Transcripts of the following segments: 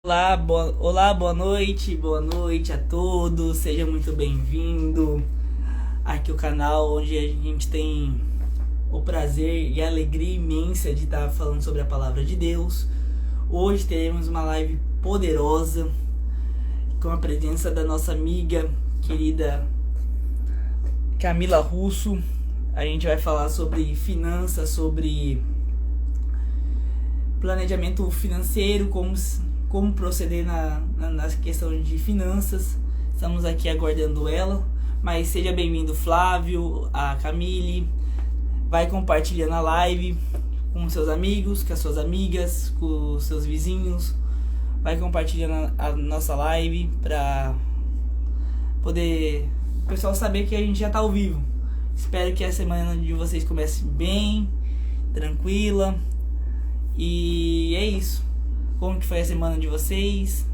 Olá, boa noite a todos, seja muito bem-vindo aqui ao canal onde a gente tem o prazer e a alegria imensa de estar falando sobre a palavra de Deus. Hoje teremos uma live poderosa com a presença da nossa amiga querida Camila Russo. A gente vai falar sobre finanças, sobre planejamento financeiro, como proceder na questão de finanças. Estamos aqui aguardando ela. Mas seja bem-vindo, Flávio, a Camille. Vai compartilhando a live com seus amigos, com as suas amigas, com os seus vizinhos. Vai compartilhando a nossa live para poder o pessoal saber que a gente já está ao vivo. Espero que a semana de vocês comece bem, tranquila. E é isso. Como que foi a semana de vocês?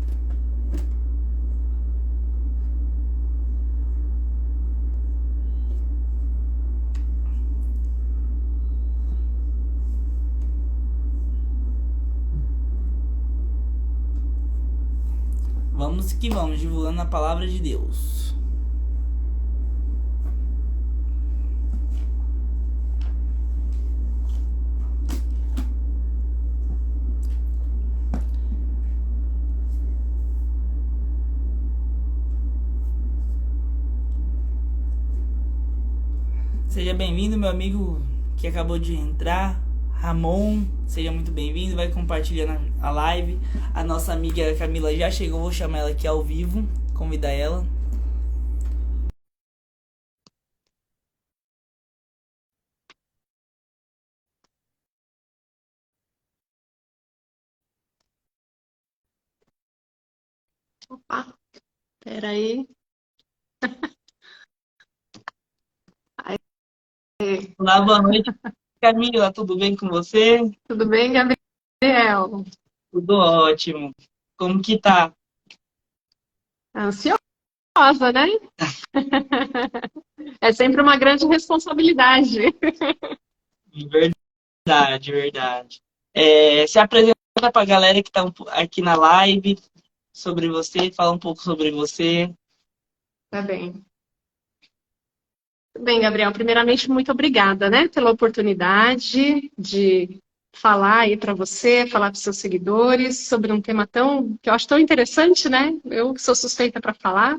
Vamos que vamos, divulgando a palavra de Deus. Seja bem-vindo, meu amigo que acabou de entrar, Ramon. Seja muito bem-vindo, vai compartilhando a live. A nossa amiga Camila já chegou, vou chamar ela aqui ao vivo, convidar ela. Opa, peraí. Aí, Olá, boa noite, Camila, tudo bem com você? tudo bem, Gabriel? Tudo ótimo. Como que tá? Ansiosa, né? É sempre uma grande responsabilidade. Verdade, verdade. Se apresenta pra galera que tá aqui na live sobre você, fala um pouco sobre você. Tá bem. Tudo bem, Gabriel. Primeiramente, muito obrigada, né, pela oportunidade de falar aí para você, falar para os seus seguidores sobre um tema tão que eu acho tão interessante, né? Eu que sou suspeita para falar.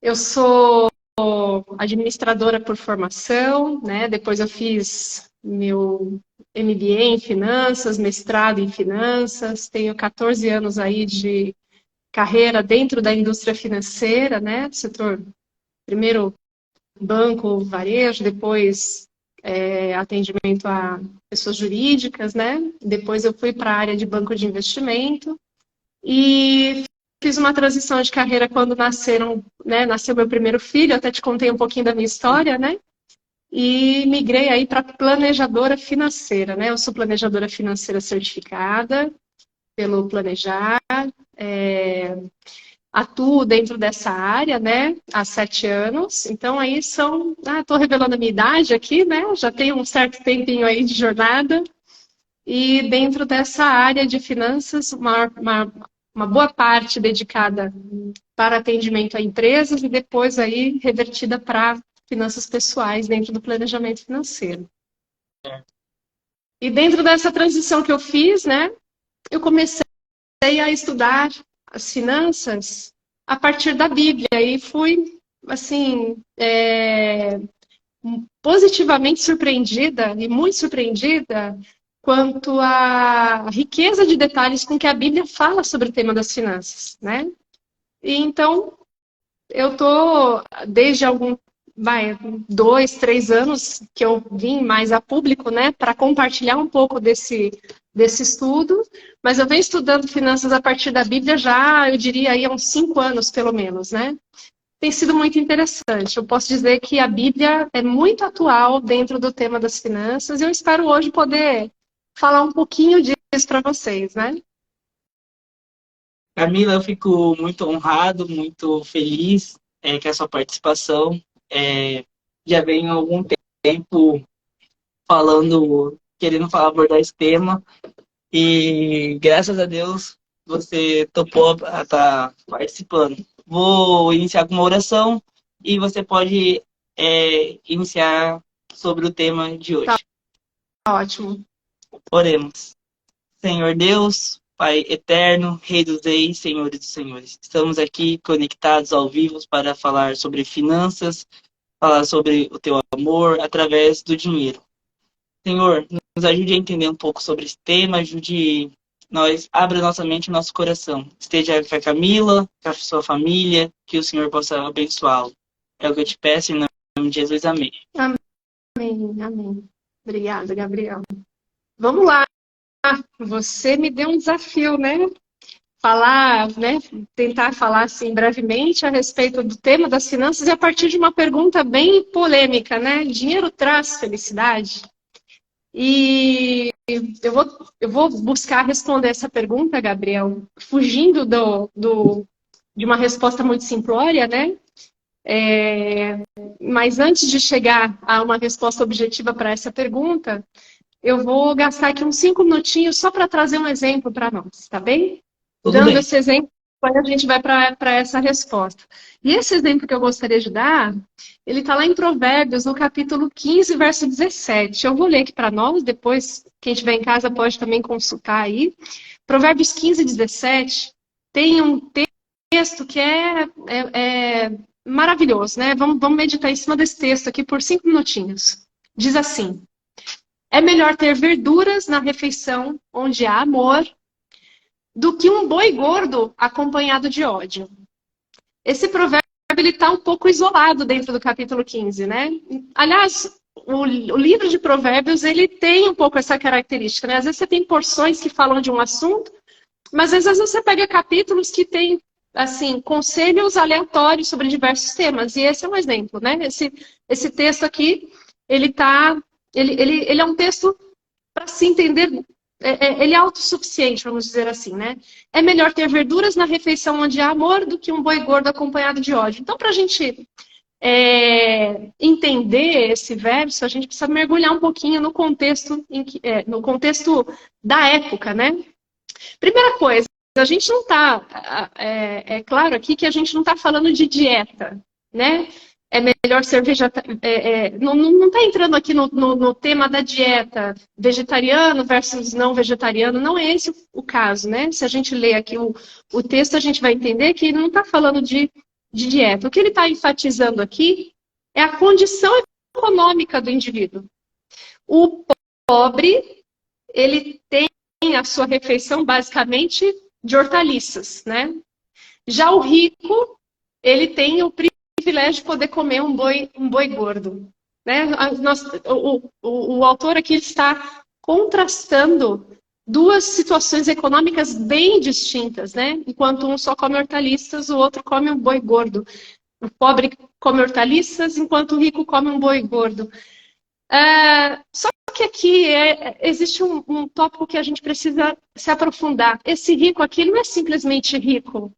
Eu sou administradora por formação, né? Depois eu fiz meu MBA em finanças, mestrado em finanças, tenho 14 anos aí de carreira dentro da indústria financeira, né? Setor, primeiro banco, varejo, depois atendimento a pessoas jurídicas, né? Depois eu fui para a área de banco de investimento e fiz uma transição de carreira quando nasceu meu primeiro filho, até te contei um pouquinho da minha história, né? E migrei aí para planejadora financeira, né? Eu sou planejadora financeira certificada pelo Planejar, atuo dentro dessa área, né? Há 7 anos. Então aí estou revelando a minha idade aqui, né? Já tenho um certo tempinho aí de jornada. E dentro dessa área de finanças, uma boa parte dedicada para atendimento a empresas e depois aí revertida para finanças pessoais dentro do planejamento financeiro. E dentro dessa transição que eu fiz, né, eu comecei a estudar as finanças a partir da Bíblia e fui, assim, positivamente surpreendida e muito surpreendida quanto à riqueza de detalhes com que a Bíblia fala sobre o tema das finanças, né? E então, eu tô desde 2, 3 anos que eu vim mais a público, né, para compartilhar um pouco desse estudo, mas eu venho estudando finanças a partir da Bíblia já, eu diria aí há uns 5 anos, pelo menos, né? Tem sido muito interessante. Eu posso dizer que a Bíblia é muito atual dentro do tema das finanças e eu espero hoje poder falar um pouquinho disso para vocês, né? Camila, eu fico muito honrado, muito feliz com a sua participação. Já venho há algum tempo falando, querendo falar, abordar esse tema, e graças a Deus você topou estar participando. Vou iniciar com uma oração e você pode iniciar sobre o tema de hoje. Tá ótimo. Oremos. Senhor Deus, Pai eterno, Rei dos Reis, Senhores dos Senhores. Estamos aqui conectados ao vivo para falar sobre finanças, falar sobre o teu amor através do dinheiro. Senhor, nos ajude a entender um pouco sobre esse tema, ajude nós, abra nossa mente e nosso coração. Esteja com a Camila, com a sua família, que o Senhor possa abençoá-lo. É o que eu te peço, em nome de Jesus, amém. Amém, amém. Obrigada, Gabriel. Vamos lá. Você me deu um desafio, né? Falar, né? Tentar falar assim brevemente a respeito do tema das finanças e a partir de uma pergunta bem polêmica, né? Dinheiro traz felicidade? E eu vou buscar responder essa pergunta, Gabriel, fugindo de uma resposta muito simplória, né? Mas antes de chegar a uma resposta objetiva para essa pergunta, eu vou gastar aqui uns 5 minutinhos só para trazer um exemplo para nós, tá bem? Tudo Dando bem. esse exemplo, aí a gente vai para essa resposta. E esse exemplo que eu gostaria de dar, ele está lá em Provérbios, no capítulo 15, verso 17. Eu vou ler aqui para nós, depois quem estiver em casa pode também consultar aí. Provérbios 15, 17 tem um texto que é maravilhoso, né? Vamos meditar em cima desse texto aqui por 5 minutinhos. Diz assim: é melhor ter verduras na refeição onde há amor do que um boi gordo acompanhado de ódio. Esse provérbio está um pouco isolado dentro do capítulo 15, né? Aliás, o livro de provérbios ele tem um pouco essa característica, né? Às vezes você tem porções que falam de um assunto, mas às vezes você pega capítulos que tem assim, conselhos aleatórios sobre diversos temas, e esse é um exemplo, né? Esse texto aqui, ele é um texto para se entender, ele é autossuficiente, vamos dizer assim, né? É melhor ter verduras na refeição onde há amor do que um boi gordo acompanhado de ódio. Então, para a gente entender esse verso, a gente precisa mergulhar um pouquinho no contexto, no contexto da época, né? Primeira coisa, a gente não está, é claro aqui que a gente não está falando de dieta, né? É melhor ser vegetariano, não está entrando aqui no tema da dieta, vegetariano versus não vegetariano, não é esse o caso, né? Se a gente ler aqui o texto, a gente vai entender que ele não está falando de dieta. O que ele está enfatizando aqui é a condição econômica do indivíduo. O pobre, ele tem a sua refeição basicamente de hortaliças, né? Já o rico, ele tem o privilégio de poder comer um boi gordo, né? O autor aqui está contrastando duas situações econômicas bem distintas, né? Enquanto um só come hortaliças, o outro come um boi gordo. O pobre come hortaliças, enquanto o rico come um boi gordo. Só que aqui existe um tópico que a gente precisa se aprofundar. Esse rico aqui não é simplesmente rico.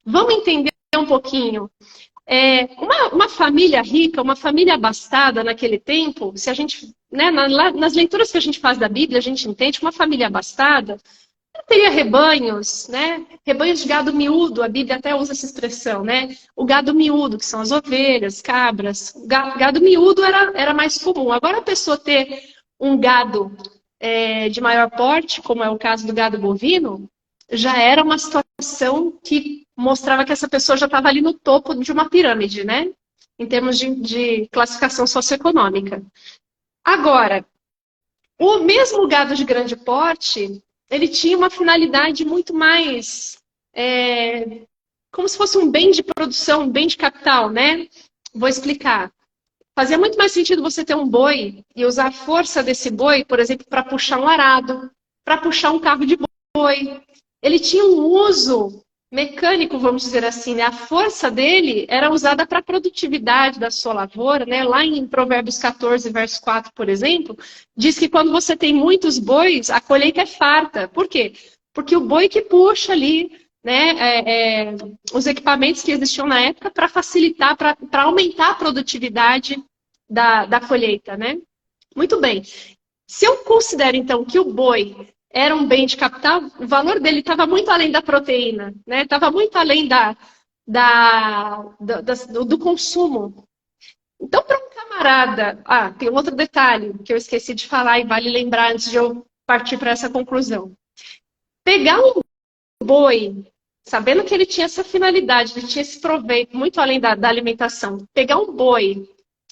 Vamos entender um pouquinho. Uma família rica, uma família abastada naquele tempo, se a gente, né, nas leituras que a gente faz da Bíblia, a gente entende que uma família abastada teria rebanhos, né? Rebanhos de gado miúdo, a Bíblia até usa essa expressão, né? O gado miúdo, que são as ovelhas, cabras. O gado miúdo era mais comum. Agora a pessoa ter um gado de maior porte, como é o caso do gado bovino, já era uma situação que mostrava que essa pessoa já estava ali no topo de uma pirâmide, né? Em termos de classificação socioeconômica. Agora, o mesmo gado de grande porte, ele tinha uma finalidade muito mais, como se fosse um bem de produção, um bem de capital, né? Vou explicar. Fazia muito mais sentido você ter um boi e usar a força desse boi, por exemplo, para puxar um arado, para puxar um carro de boi. Ele tinha um uso mecânico, vamos dizer assim, né? A força dele era usada para a produtividade da sua lavoura, né? Lá em Provérbios 14, verso 4, por exemplo, diz que quando você tem muitos bois, a colheita é farta. Por quê? Porque o boi que puxa ali, né, os equipamentos que existiam na época para facilitar, para aumentar a produtividade da colheita, né? Muito bem. Se eu considero, então, que o boi era um bem de capital, o valor dele estava muito além da proteína, né? Estava muito além do consumo. Então, para um camarada... Ah, tem um outro detalhe que eu esqueci de falar e vale lembrar antes de eu partir para essa conclusão. Pegar um boi, sabendo que ele tinha essa finalidade, ele tinha esse proveito muito além da alimentação, pegar um boi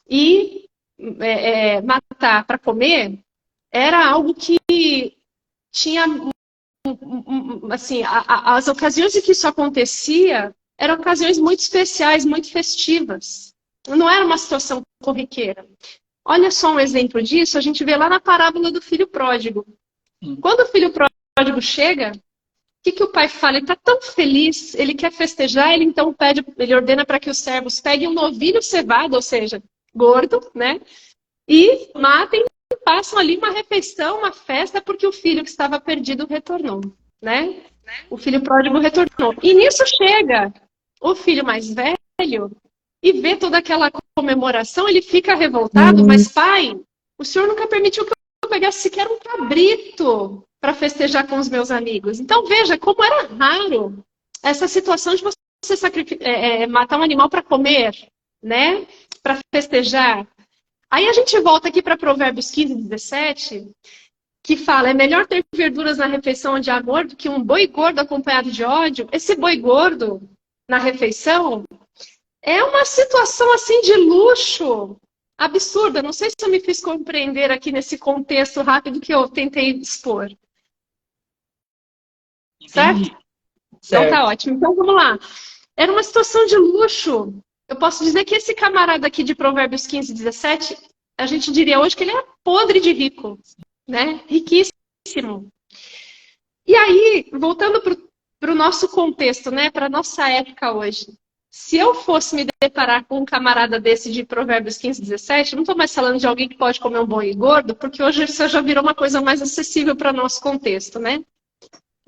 e matar para comer, era algo que tinha... Assim, as ocasiões em que isso acontecia eram ocasiões muito especiais, muito festivas. Não era uma situação corriqueira. Olha só um exemplo disso, a gente vê lá na parábola do filho pródigo. Quando o filho pródigo chega, o que o pai fala? Ele está tão feliz, ele quer festejar, ele então ele ordena para que os servos peguem um novilho cevado, ou seja, gordo, né? E matem e passam ali uma refeição, uma festa, porque o filho que estava perdido retornou, né? O filho pródigo retornou. E nisso chega o filho mais velho e vê toda aquela comemoração, ele fica revoltado, mas pai, o senhor nunca permitiu que eu pegasse sequer um cabrito para festejar com os meus amigos. Então veja como era raro essa situação de você matar um animal para comer, né? Para festejar. Aí a gente volta aqui para Provérbios 15, 17, que fala, é melhor ter verduras na refeição onde há amor do que um boi gordo acompanhado de ódio. Esse boi gordo na refeição é uma situação assim de luxo absurda. Não sei se eu me fiz compreender aqui nesse contexto rápido que eu tentei expor. Certo? Então tá ótimo. Então vamos lá. Era uma situação de luxo. Eu posso dizer que esse camarada aqui de Provérbios 15, 17, a gente diria hoje que ele é podre de rico, né? Riquíssimo. E aí, voltando para o nosso contexto, né? Para a nossa época hoje. Se eu fosse me deparar com um camarada desse de Provérbios 15, 17, não estou mais falando de alguém que pode comer um boi gordo, porque hoje isso já virou uma coisa mais acessível para o nosso contexto, né?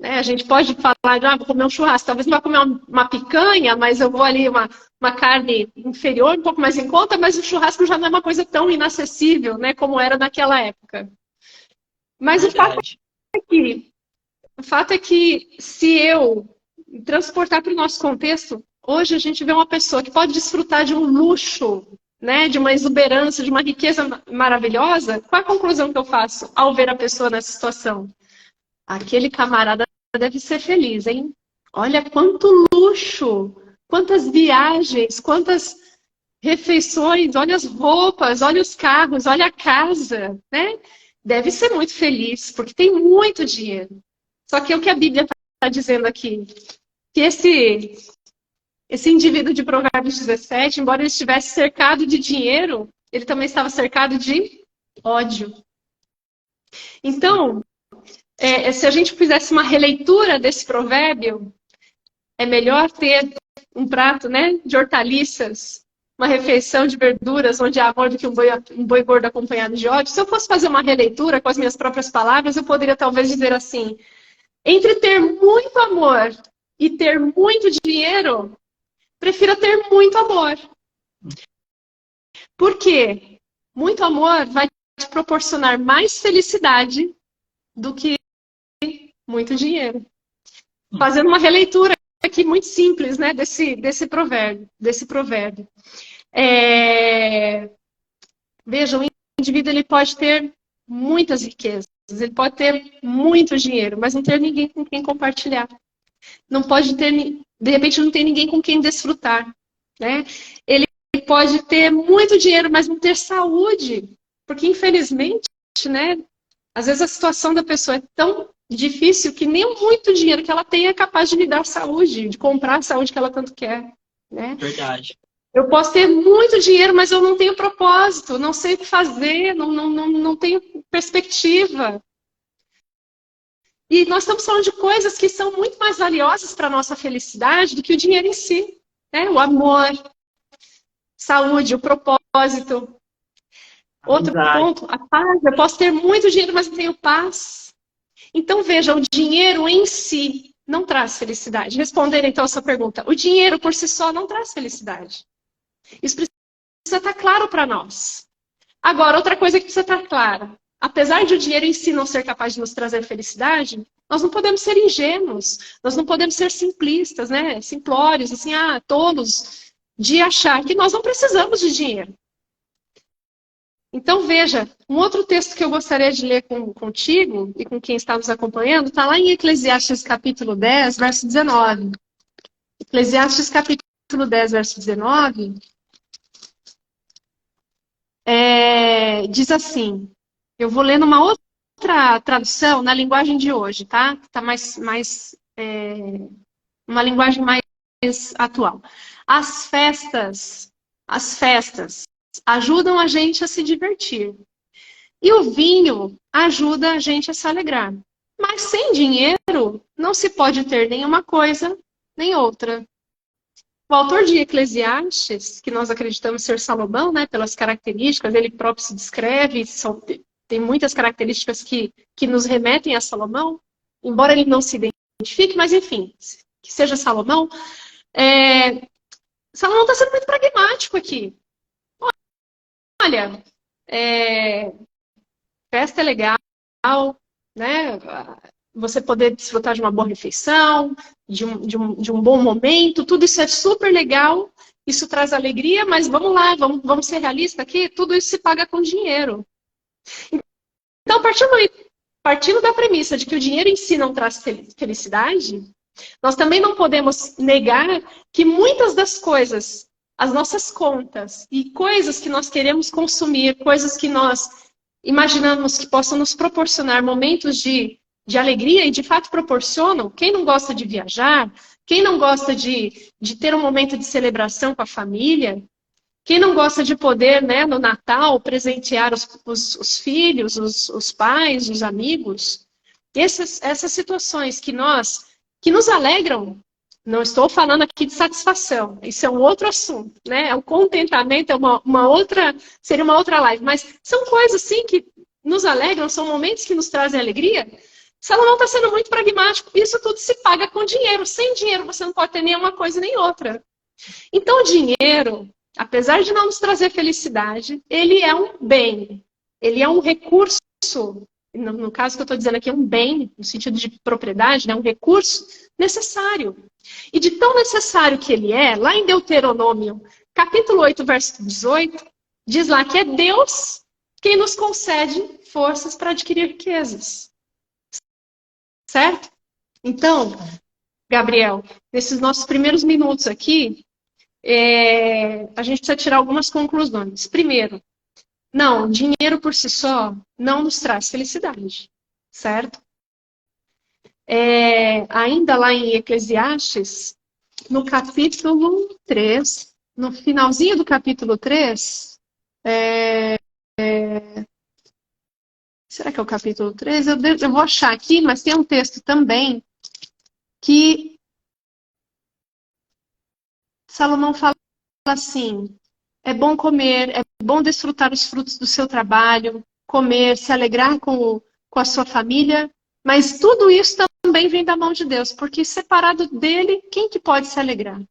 A gente pode falar, vou comer um churrasco, talvez não vá comer uma picanha, mas eu vou ali uma carne inferior, um pouco mais em conta, mas o churrasco já não é uma coisa tão inacessível, né, como era naquela época. Mas o fato é que se eu transportar para o nosso contexto, hoje a gente vê uma pessoa que pode desfrutar de um luxo, né, de uma exuberância, de uma riqueza maravilhosa. Qual a conclusão que eu faço ao ver a pessoa nessa situação? Aquele camarada deve ser feliz, hein? Olha quanto luxo, quantas viagens, quantas refeições, olha as roupas, olha os carros, olha a casa, né? Deve ser muito feliz, porque tem muito dinheiro. Só que é o que a Bíblia está dizendo aqui, que esse indivíduo de Provérbios 17, embora ele estivesse cercado de dinheiro, ele também estava cercado de ódio. Então, se a gente fizesse uma releitura desse provérbio, é melhor ter um prato, né, de hortaliças, uma refeição de verduras onde há amor do que um boi gordo acompanhado de ódio. Se eu fosse fazer uma releitura com as minhas próprias palavras, eu poderia talvez dizer assim, entre ter muito amor e ter muito dinheiro, prefiro ter muito amor. Por quê? Muito amor vai te proporcionar mais felicidade do que muito dinheiro. Fazendo uma releitura aqui muito simples, né, desse provérbio. Veja, o indivíduo ele pode ter muitas riquezas, ele pode ter muito dinheiro, mas não ter ninguém com quem compartilhar. Não pode ter, de repente não tem ninguém com quem desfrutar, né? Ele pode ter muito dinheiro, mas não ter saúde, porque infelizmente, né, às vezes a situação da pessoa é tão difícil que nem muito dinheiro que ela tem é capaz de lhe dar saúde, de comprar a saúde que ela tanto quer, né? Verdade. Eu posso ter muito dinheiro, mas eu não tenho propósito, não sei o que fazer, não tenho perspectiva. E nós estamos falando de coisas que são muito mais valiosas para a nossa felicidade do que o dinheiro em si, né? O amor, saúde, o propósito. Outro ponto, a paz. Eu posso ter muito dinheiro, mas não tenho paz. Então, veja, o dinheiro em si não traz felicidade. Respondendo, então, a sua pergunta. O dinheiro, por si só, não traz felicidade. Isso precisa estar claro para nós. Agora, outra coisa que precisa estar clara. apesar de o dinheiro em si não ser capaz de nos trazer felicidade, nós não podemos ser ingênuos, nós não podemos ser simplistas, né? Simplórios, assim, tolos, de achar que nós não precisamos de dinheiro. Então, veja, um outro texto que eu gostaria de ler contigo e com quem está nos acompanhando, está lá em Eclesiastes capítulo 10, verso 19. Eclesiastes capítulo 10, verso 19, diz assim, eu vou ler numa outra tradução, na linguagem de hoje, tá? Tá uma linguagem mais atual. As festas ajudam a gente a se divertir. E o vinho ajuda a gente a se alegrar. Mas sem dinheiro, não se pode ter nenhuma coisa, nem outra. O autor de Eclesiastes, que nós acreditamos ser Salomão, né, pelas características, ele próprio se descreve, tem muitas características que nos remetem a Salomão, embora ele não se identifique, mas enfim, que seja Salomão. Salomão está sendo muito pragmático aqui. Olha, festa é legal, né? Você poder desfrutar de uma boa refeição, de um bom momento, tudo isso é super legal, isso traz alegria, mas vamos lá, vamos ser realistas aqui, tudo isso se paga com dinheiro. Então, partindo da premissa de que o dinheiro em si não traz felicidade, nós também não podemos negar que muitas das coisas, as nossas contas e coisas que nós queremos consumir, coisas que nós imaginamos que possam nos proporcionar momentos de alegria, e de fato proporcionam. Quem não gosta de viajar? Quem não gosta de ter um momento de celebração com a família? Quem não gosta de poder, né, no Natal, presentear os filhos, os pais, os amigos? Essas situações que nos alegram. Não estou falando aqui de satisfação, isso é um outro assunto, né? O contentamento é seria uma outra live, mas são coisas sim que nos alegram, são momentos que nos trazem alegria. Salomão está sendo muito pragmático, isso tudo se paga com dinheiro. Sem dinheiro você não pode ter nenhuma coisa nem outra. Então o dinheiro, apesar de não nos trazer felicidade, ele é um bem, ele é um recurso. No caso que eu estou dizendo aqui, é um bem, no sentido de propriedade, né? Um recurso necessário. E de tão necessário que ele é, lá em Deuteronômio, capítulo 8, verso 18, diz lá que é Deus quem nos concede forças para adquirir riquezas. Certo? Então, Gabriel, nesses nossos primeiros minutos aqui, a gente precisa tirar algumas conclusões. Primeiro, não, dinheiro por si só não nos traz felicidade, certo? Ainda lá em Eclesiastes, no capítulo 3, no finalzinho do capítulo 3, será que é o capítulo 3? Eu vou achar aqui, mas tem um texto também que Salomão fala assim: é bom comer, é bom desfrutar os frutos do seu trabalho, comer, se alegrar com a sua família, mas tudo isso também vem da mão de Deus, porque separado dele, quem que pode se alegrar?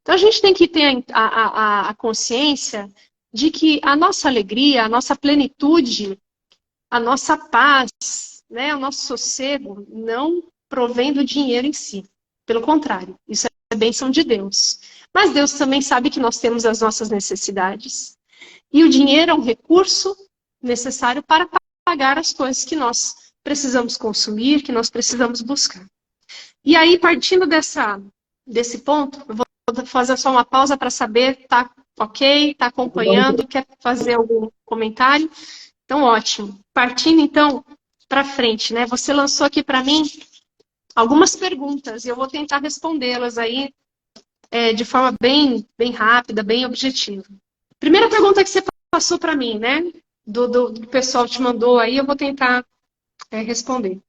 Então a gente tem que ter a consciência de que a nossa alegria, a nossa plenitude, a nossa paz, né, o nosso sossego não provém do dinheiro em si. Pelo contrário, isso é bênção de Deus. Mas Deus também sabe que nós temos as nossas necessidades. E o dinheiro é um recurso necessário para pagar as coisas que nós precisamos consumir, que nós precisamos buscar. E aí, partindo desse ponto, eu vou fazer só uma pausa para saber, tá ok? Tá acompanhando? Quer fazer algum comentário? Então, ótimo. Partindo, então, para frente, né? Você lançou aqui para mim algumas perguntas e eu vou tentar respondê-las aí de forma bem rápida, bem objetiva. Primeira pergunta que você passou para mim, né? Do pessoal te mandou aí, eu vou tentar responder.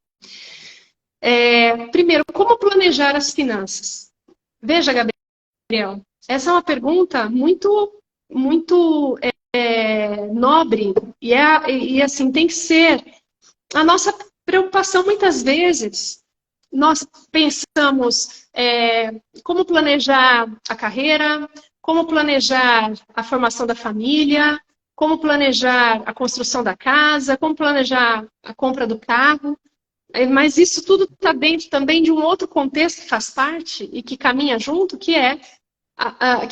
Primeiro, como planejar as finanças? Veja, Gabriel, essa é uma pergunta muito nobre e assim, tem que ser a nossa preocupação muitas vezes. Nós pensamos como planejar a carreira, como planejar a formação da família, como planejar a construção da casa, como planejar a compra do carro. Mas isso tudo está dentro também de um outro contexto que faz parte e que caminha junto, que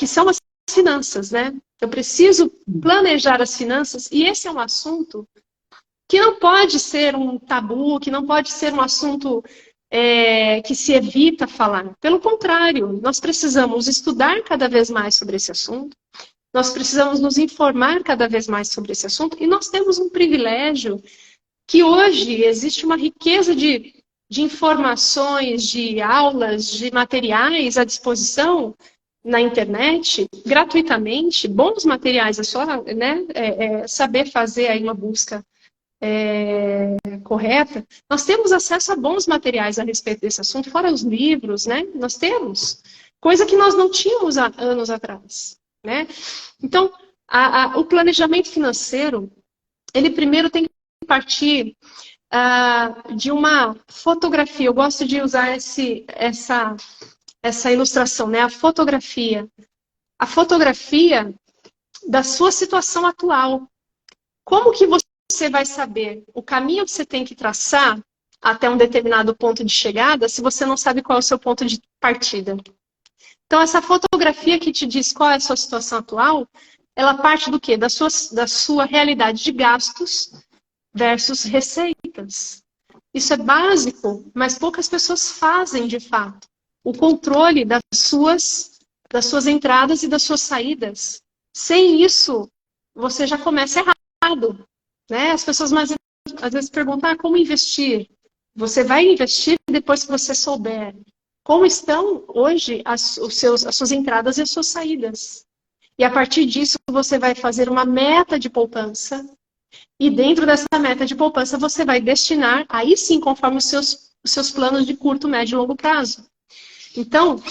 são as finanças, né? Eu preciso planejar as finanças, e esse é um assunto que não pode ser um tabu, que não pode ser um assunto que se evita falar. Pelo contrário, nós precisamos estudar cada vez mais sobre esse assunto, nós precisamos nos informar cada vez mais sobre esse assunto, e nós temos um privilégio que hoje existe uma riqueza de informações, de aulas, de materiais à disposição na internet, gratuitamente, bons materiais, é só, né, saber fazer aí uma busca correta. Nós temos acesso a bons materiais a respeito desse assunto, fora os livros, né? Nós temos, coisa que nós não tínhamos há anos atrás, né? Então, o planejamento financeiro, ele primeiro tem que partir de uma fotografia. Eu gosto de usar essa ilustração, né? A fotografia da sua situação atual. Como que você vai saber o caminho que você tem que traçar até um determinado ponto de chegada se você não sabe qual é o seu ponto de partida? Então, essa fotografia que te diz qual é a sua situação atual, ela parte do quê? Da sua realidade de gastos versus receitas. Isso é básico, mas poucas pessoas fazem de fato. O controle das suas entradas e das suas saídas. Sem isso, você já começa errado, né? As pessoas às vezes perguntam, como investir? Você vai investir depois que você souber como estão hoje as suas entradas e as suas saídas. E a partir disso, você vai fazer uma meta de poupança. E dentro dessa meta de poupança, você vai destinar, aí sim, conforme os seus planos de curto, médio e longo prazo. Então,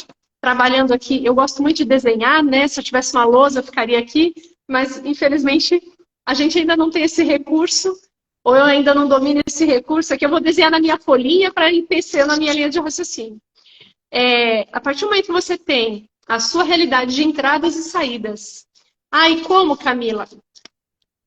trabalhando aqui, eu gosto muito de desenhar, né? Se eu tivesse uma lousa, eu ficaria aqui, mas infelizmente a gente ainda não tem esse recurso, ou eu ainda não domino esse recurso. Aqui eu vou desenhar na minha folhinha para ir pensando na minha linha de raciocínio. A partir do momento que você tem a sua realidade de entradas e saídas. E como, Camila?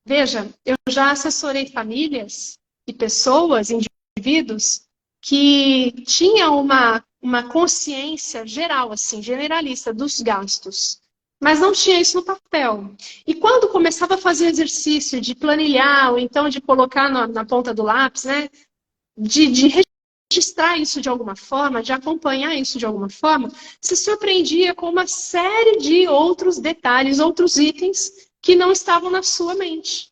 Veja, eu já assessorei famílias e pessoas, indivíduos, que tinham uma consciência geral, assim, generalista dos gastos, mas não tinha isso no papel. E quando começava a fazer exercício de planilhar, ou então de colocar na ponta do lápis, né, de registrar isso de alguma forma, de acompanhar isso de alguma forma, se surpreendia com uma série de outros detalhes, outros itens que não estavam na sua mente.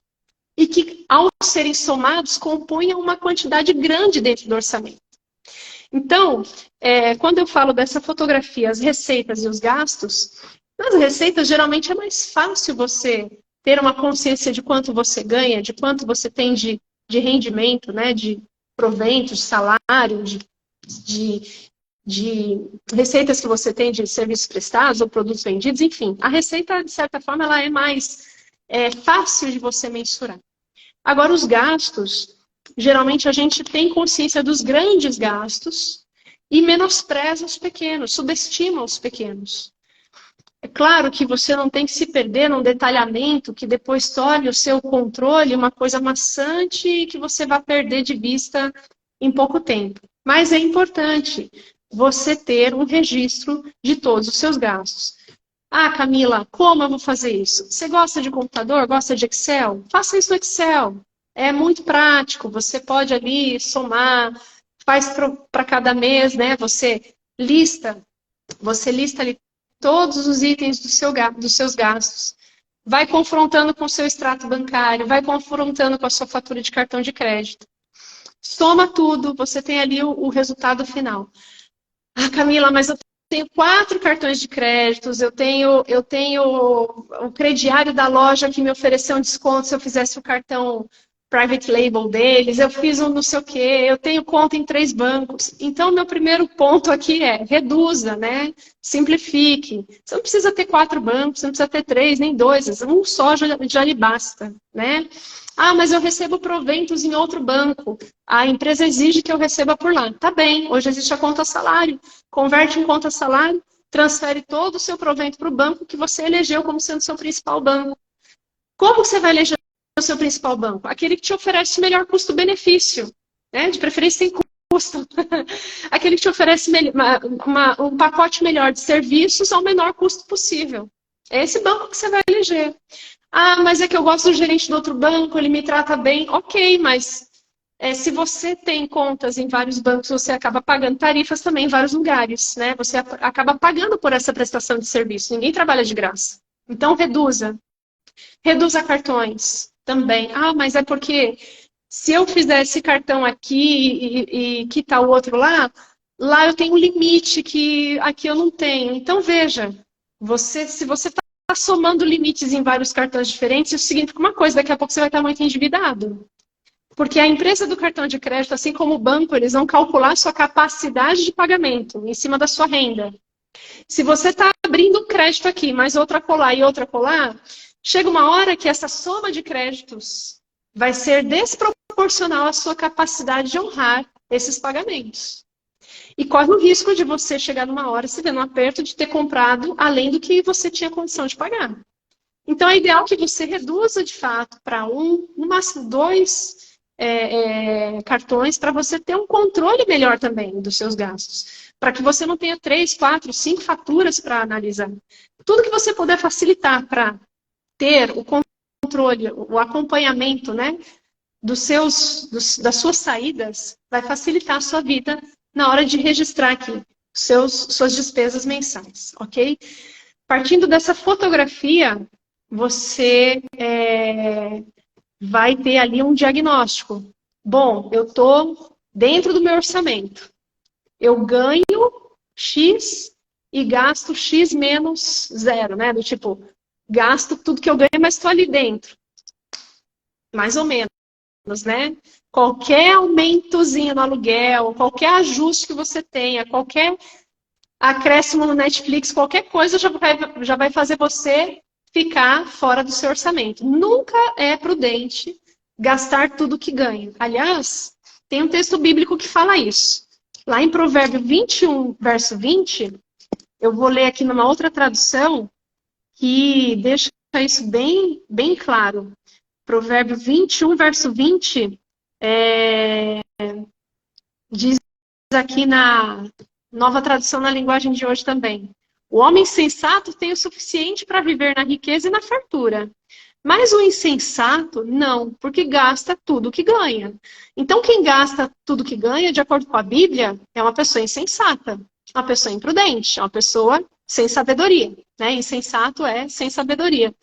E que, ao serem somados, compunham uma quantidade grande dentro do orçamento. Então, quando eu falo dessa fotografia, as receitas e os gastos, nas receitas, geralmente é mais fácil você ter uma consciência de quanto você ganha, de quanto você tem de rendimento, né, de provento, de salário, de receitas que você tem de serviços prestados ou produtos vendidos, enfim. A receita, de certa forma, ela é mais fácil de você mensurar. Agora, os gastos, geralmente a gente tem consciência dos grandes gastos e menospreza os pequenos, subestima os pequenos. É claro que você não tem que se perder num detalhamento que depois torne o seu controle uma coisa maçante e que você vai perder de vista em pouco tempo. Mas é importante você ter um registro de todos os seus gastos. Camila, como eu vou fazer isso? Você gosta de computador? Gosta de Excel? Faça isso no Excel. É muito prático. Você pode ali somar, faz para cada mês, né? Você lista ali todos os itens dos seus gastos. Vai confrontando com o seu extrato bancário, vai confrontando com a sua fatura de cartão de crédito. Soma tudo, você tem ali o resultado final. Camila, mas eu tenho 4 cartões de créditos, eu tenho o crediário da loja que me ofereceu um desconto se eu fizesse o cartão private label deles, eu fiz um não sei o quê, eu tenho conta em 3 bancos. Então, meu primeiro ponto aqui é reduza, né? Simplifique. Você não precisa ter 4 bancos, você não precisa ter 3, nem 2, um só já lhe basta, né? Mas eu recebo proventos em outro banco. A empresa exige que eu receba por lá. Tá bem, hoje existe a conta salário. Converte em conta salário, transfere todo o seu provento para o banco que você elegeu como sendo seu principal banco. Como você vai eleger o seu principal banco? Aquele que te oferece o melhor custo-benefício, né? De preferência sem custo. Aquele que te oferece um pacote melhor de serviços ao menor custo possível. É esse banco que você vai eleger. Ah, mas é que eu gosto do gerente do outro banco, ele me trata bem. Ok, mas se você tem contas em vários bancos, você acaba pagando tarifas também em vários lugares, né? Você acaba pagando por essa prestação de serviço. Ninguém trabalha de graça. Então, reduza. Reduza cartões também. Ah, mas é porque se eu fizer esse cartão aqui e quitar o outro lá eu tenho um limite que aqui eu não tenho. Então, veja, se você está somando limites em vários cartões diferentes, isso significa uma coisa, daqui a pouco você vai estar muito endividado. Porque a empresa do cartão de crédito, assim como o banco, eles vão calcular a sua capacidade de pagamento em cima da sua renda. Se você está abrindo crédito aqui, mais outra colar e outra colar, chega uma hora que essa soma de créditos vai ser desproporcional à sua capacidade de honrar esses pagamentos. E corre o risco de você chegar numa hora se ver no aperto de ter comprado além do que você tinha condição de pagar. Então é ideal que você reduza de fato para no máximo 2 cartões para você ter um controle melhor também dos seus gastos. Para que você não tenha 3, 4, 5 faturas para analisar. Tudo que você puder facilitar para ter o controle, o acompanhamento, né, das suas saídas, vai facilitar a sua vida na hora de registrar aqui suas despesas mensais, ok? Partindo dessa fotografia, você vai ter ali um diagnóstico. Bom, eu estou dentro do meu orçamento. Eu ganho X e gasto X menos zero, né? Do tipo, gasto tudo que eu ganho, mas estou ali dentro. Mais ou menos, né? Qualquer aumentozinho no aluguel, qualquer ajuste que você tenha, qualquer acréscimo no Netflix, qualquer coisa já vai fazer você ficar fora do seu orçamento. Nunca é prudente gastar tudo que ganha. Aliás, tem um texto bíblico que fala isso. Lá em Provérbio 21, verso 20, eu vou ler aqui numa outra tradução que deixa isso bem, bem claro. Provérbio 21, verso 20, diz aqui na nova tradução na linguagem de hoje também. O homem sensato tem o suficiente para viver na riqueza e na fartura. Mas o insensato, não, porque gasta tudo que ganha. Então, quem gasta tudo que ganha, de acordo com a Bíblia, é uma pessoa insensata, uma pessoa imprudente, uma pessoa sem sabedoria. Né? Insensato é sem sabedoria.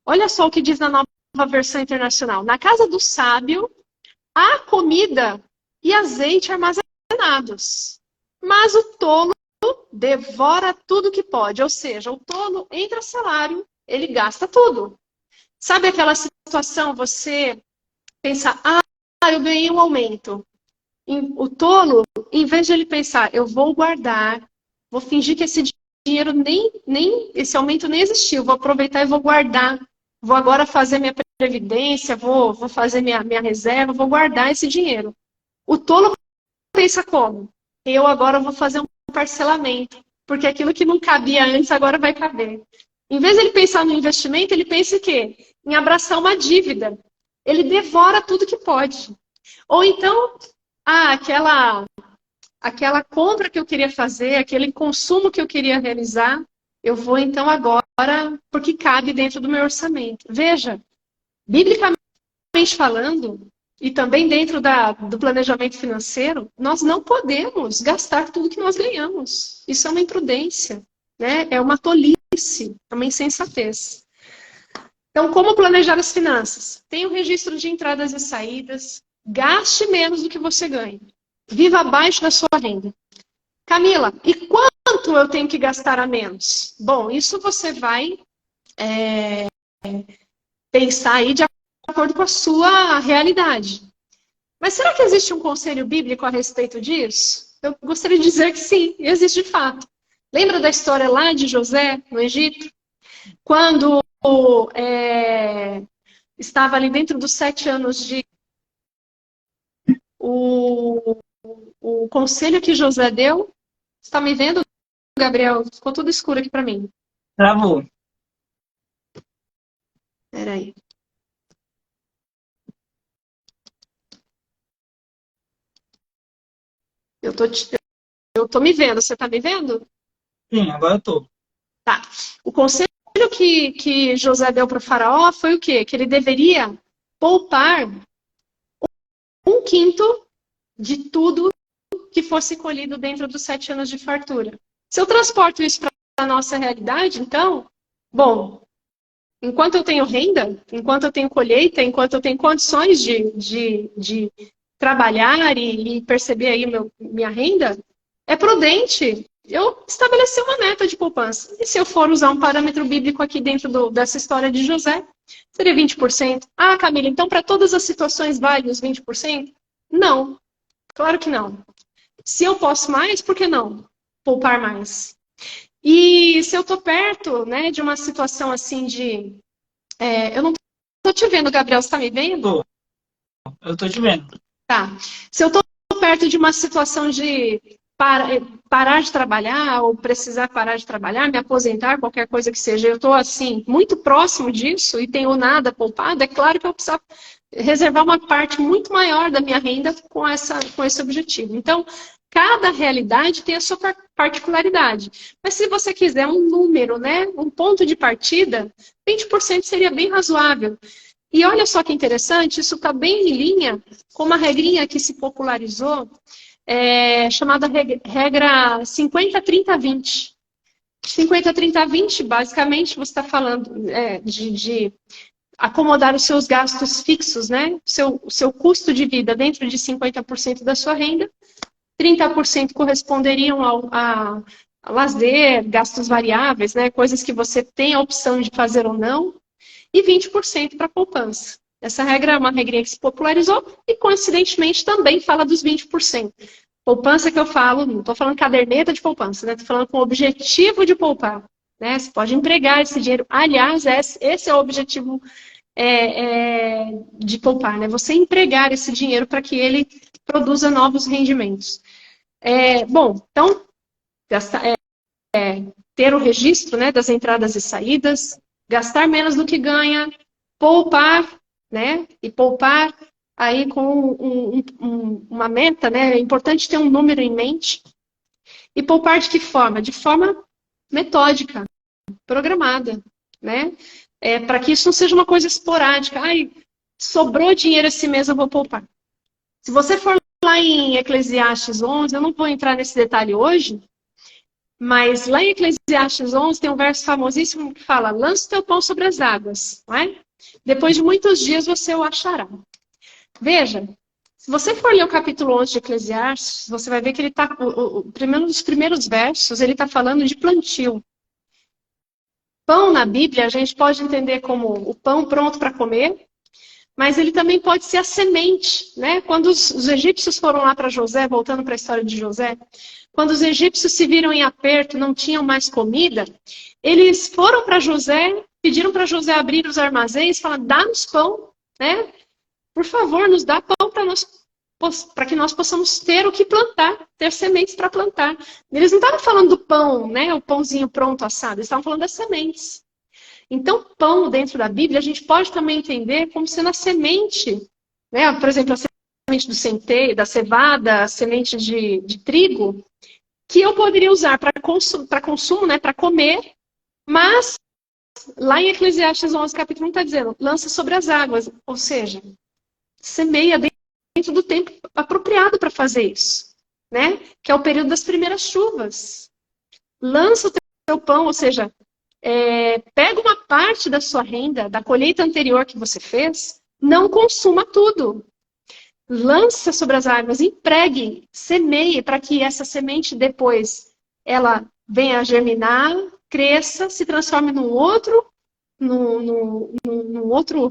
Olha só o que diz na nova versão internacional. Na casa do sábio, há comida e azeite armazenados. Mas o tolo devora tudo que pode. Ou seja, o tolo entra salário, ele gasta tudo. Sabe aquela situação, você pensa, eu ganhei um aumento. O tolo, em vez de ele pensar, eu vou guardar, vou fingir que esse dinheiro esse aumento nem existiu, vou aproveitar e vou guardar. Vou agora fazer minha previdência, vou fazer minha reserva, vou guardar esse dinheiro. O tolo pensa como? Eu agora vou fazer um parcelamento, porque aquilo que não cabia antes agora vai caber. Em vez de ele pensar no investimento, ele pensa em quê? Em abraçar uma dívida. Ele devora tudo que pode. Ou então, aquela compra que eu queria fazer, aquele consumo que eu queria realizar, eu vou então agora, porque cabe dentro do meu orçamento. Veja, biblicamente falando, e também dentro do planejamento financeiro, nós não podemos gastar tudo que nós ganhamos. Isso é uma imprudência, né? É uma tolice, é uma insensatez. Então, como planejar as finanças? Tenha um registro de entradas e saídas, gaste menos do que você ganha. Viva abaixo da sua renda. Camila, e quanto eu tenho que gastar a menos? Bom, isso você vai pensar aí de acordo com a sua realidade. Mas será que existe um conselho bíblico a respeito disso? Eu gostaria de dizer que sim, existe de fato. Lembra da história lá de José, no Egito? Quando estava ali dentro dos 7 anos de... O conselho que José deu... Você está me vendo, Gabriel? Ficou tudo escuro aqui para mim. Travou. Peraí. Eu tô me vendo. Você tá me vendo? Sim, agora eu tô. Tá. O conselho que José deu para o faraó foi o quê? Que ele deveria poupar 1/5 de tudo que fosse colhido dentro dos 7 anos de fartura. Se eu transporto isso para a nossa realidade, então, bom, enquanto eu tenho renda, enquanto eu tenho colheita, enquanto eu tenho condições de trabalhar e perceber aí minha renda, é prudente eu estabelecer uma meta de poupança. E se eu for usar um parâmetro bíblico aqui dentro dessa história de José, seria 20%. Ah, Camila, então para todas as situações vale os 20%? Não, claro que não. Se eu posso mais, por que não poupar mais? E se eu estou perto, né, de uma situação assim de... eu não estou te vendo, Gabriel, você está me vendo? Eu tô te vendo. Tá. Se eu estou perto de uma situação de parar de trabalhar ou precisar parar de trabalhar, me aposentar, qualquer coisa que seja, eu estou assim, muito próximo disso e tenho nada poupado, é claro que eu preciso reservar uma parte muito maior da minha renda com esse objetivo. Então, cada realidade tem a sua particularidade. Mas se você quiser um número, né, um ponto de partida, 20% seria bem razoável. E olha só que interessante, isso está bem em linha com uma regrinha que se popularizou, chamada regra 50-30-20. 50-30-20, basicamente, você está falando de acomodar os seus gastos fixos, né? O seu custo de vida dentro de 50% da sua renda, 30% corresponderiam a lazer, gastos variáveis, né? Coisas que você tem a opção de fazer ou não, e 20% para poupança. Essa regra é uma regrinha que se popularizou e, coincidentemente, também fala dos 20%. Poupança que eu falo, não estou falando caderneta de poupança, né? Estou falando com o objetivo de poupar. Né? Você pode empregar esse dinheiro. Aliás, esse é o objetivo de poupar, né? Você empregar esse dinheiro para que ele produza novos rendimentos. Bom, então, ter o registro, né, das entradas e saídas, gastar menos do que ganha, poupar, né? E poupar aí com uma meta, né? É importante ter um número em mente. E poupar de que forma? De forma metódica, programada, né? Para que isso não seja uma coisa esporádica. Ai, sobrou dinheiro esse mês, eu vou poupar. Se você for lá em Eclesiastes 11, eu não vou entrar nesse detalhe hoje, mas lá em Eclesiastes 11 tem um verso famosíssimo que fala: lança o teu pão sobre as águas, não é? Depois de muitos dias você o achará. Veja, se você for ler o capítulo 11 de Eclesiastes, você vai ver que ele está, nos primeiros versos, ele está falando de plantio. Pão na Bíblia a gente pode entender como o pão pronto para comer, mas ele também pode ser a semente, né? Quando os egípcios foram lá para José, voltando para a história de José, quando os egípcios se viram em aperto, não tinham mais comida, eles foram para José, pediram para José abrir os armazéns, falaram: dá-nos pão, né? Por favor, nos dá pão para que nós possamos ter o que plantar, ter sementes para plantar. Eles não estavam falando do pão, né? O pãozinho pronto assado, eles estavam falando das sementes. Então, pão dentro da Bíblia, a gente pode também entender como sendo a semente, né? Por exemplo, a semente do centeio, da cevada, a semente de trigo, que eu poderia usar para consumo, né? Para comer, mas lá em Eclesiastes 11, capítulo 1, está dizendo: lança sobre as águas, ou seja, semeia dentro do tempo apropriado para fazer isso, né? Que é o período das primeiras chuvas. Lança o teu pão, ou seja, pega uma parte da sua renda, da colheita anterior que você fez, não consuma tudo. Lança sobre as águas, empregue, semeie para que essa semente depois ela venha a germinar, cresça, se transforme num outro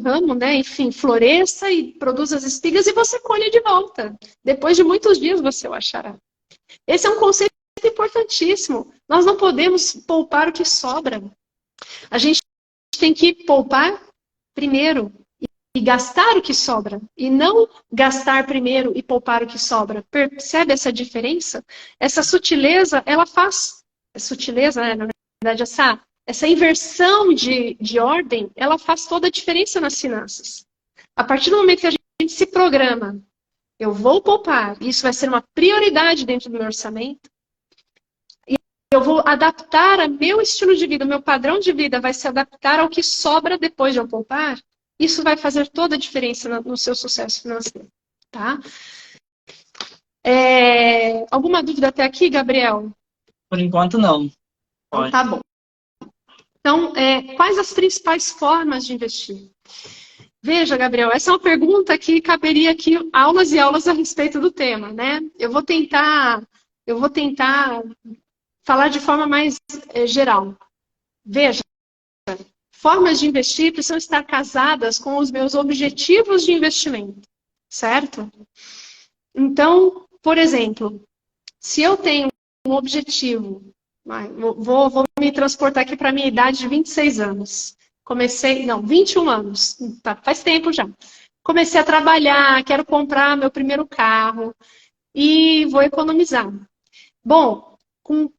ramo, né? Enfim, floresça e produza as espigas e você colhe de volta. Depois de muitos dias você o achará. Esse é um conceito importantíssimo. Nós não podemos poupar o que sobra. A gente tem que poupar primeiro e gastar o que sobra. E não gastar primeiro e poupar o que sobra. Percebe essa diferença? Essa sutileza, ela faz... Sutileza, né? Na verdade, essa essa inversão de ordem, ela faz toda a diferença nas finanças. A partir do momento que a gente se programa, eu vou poupar, isso vai ser uma prioridade dentro do meu orçamento, e eu vou adaptar a meu estilo de vida, o meu padrão de vida vai se adaptar ao que sobra depois de eu poupar, isso vai fazer toda a diferença no seu sucesso financeiro. Tá? Alguma dúvida até aqui, Gabriel? Por enquanto, não. Então, tá bom. Então, quais as principais formas de investir? Veja, Gabriel, essa é uma pergunta que caberia aqui aulas e aulas a respeito do tema, né? Eu vou tentar falar de forma mais geral. Veja, formas de investir precisam estar casadas com os meus objetivos de investimento, certo? Então, por exemplo, se eu tenho um objetivo, vou me transportar aqui para a minha idade de 26 anos. 21 anos, tá, faz tempo já. Comecei a trabalhar, quero comprar meu primeiro carro e vou economizar. Bom, com